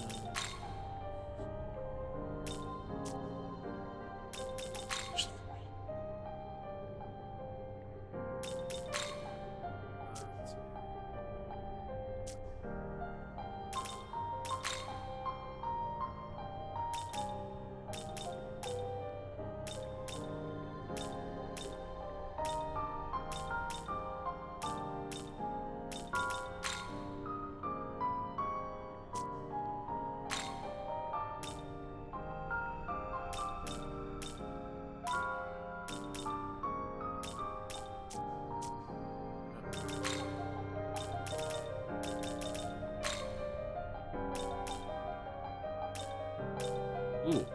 Ooh.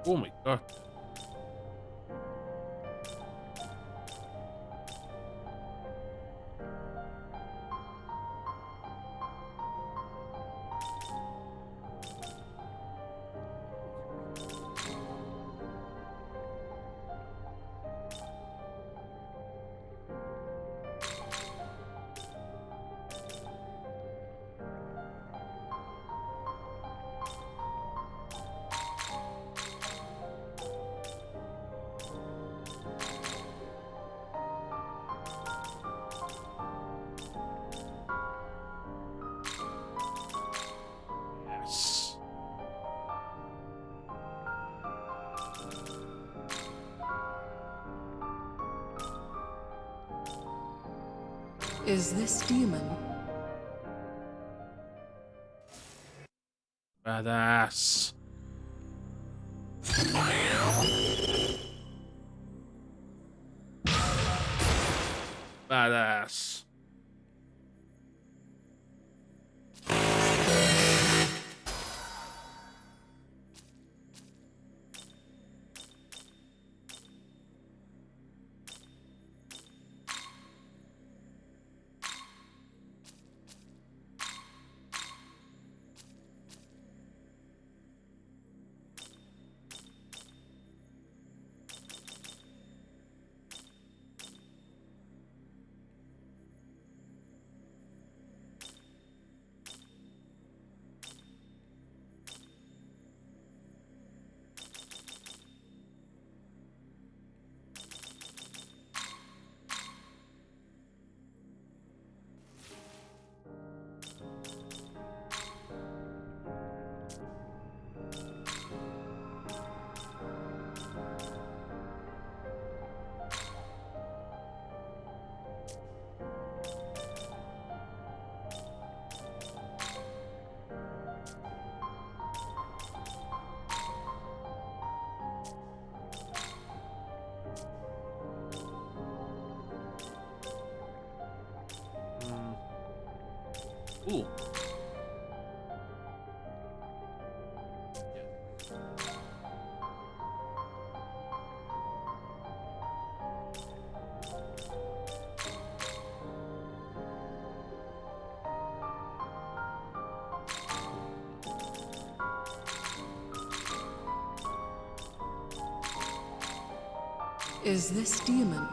Oh my god. Yes. Is this demon? Badass. Badass. Ooh. Is this demon?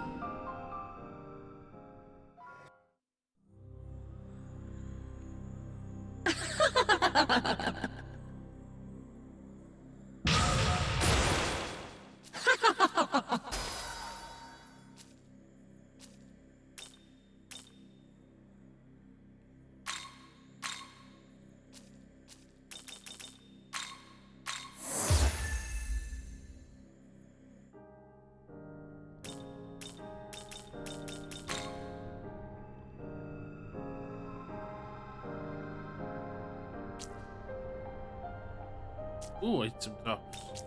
Ooh, item drops.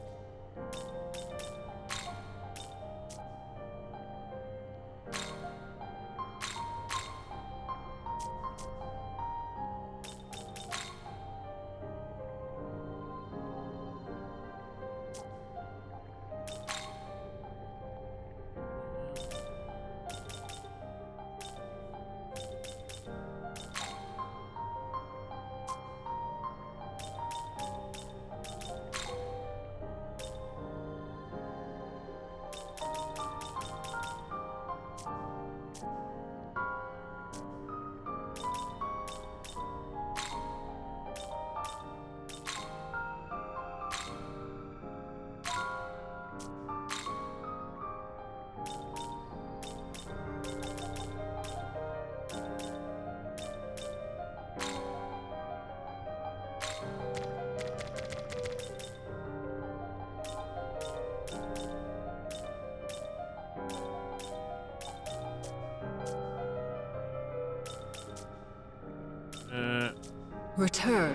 Return.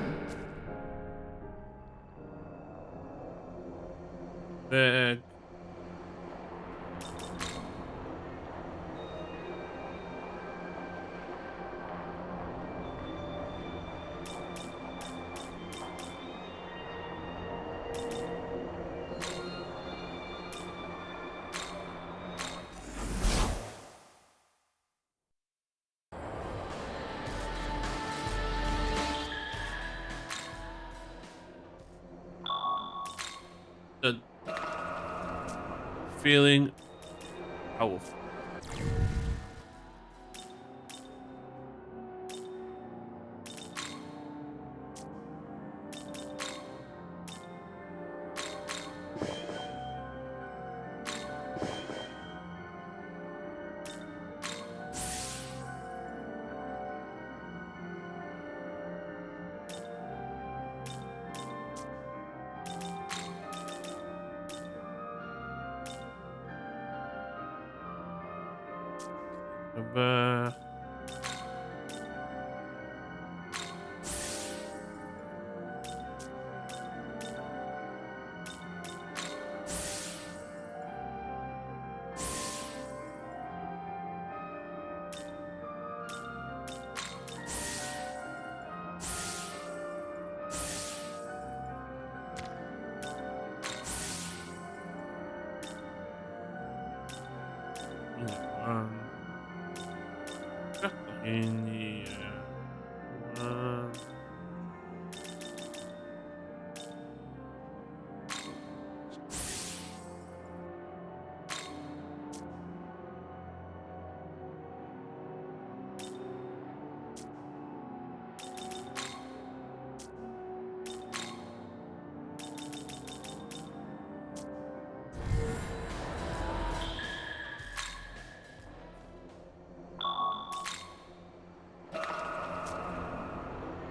The feeling powerful.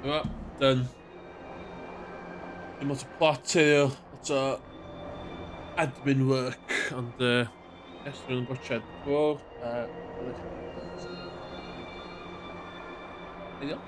Well, done. Lots of plot too. Lots of admin work on the Esther and Butcher before. There you go.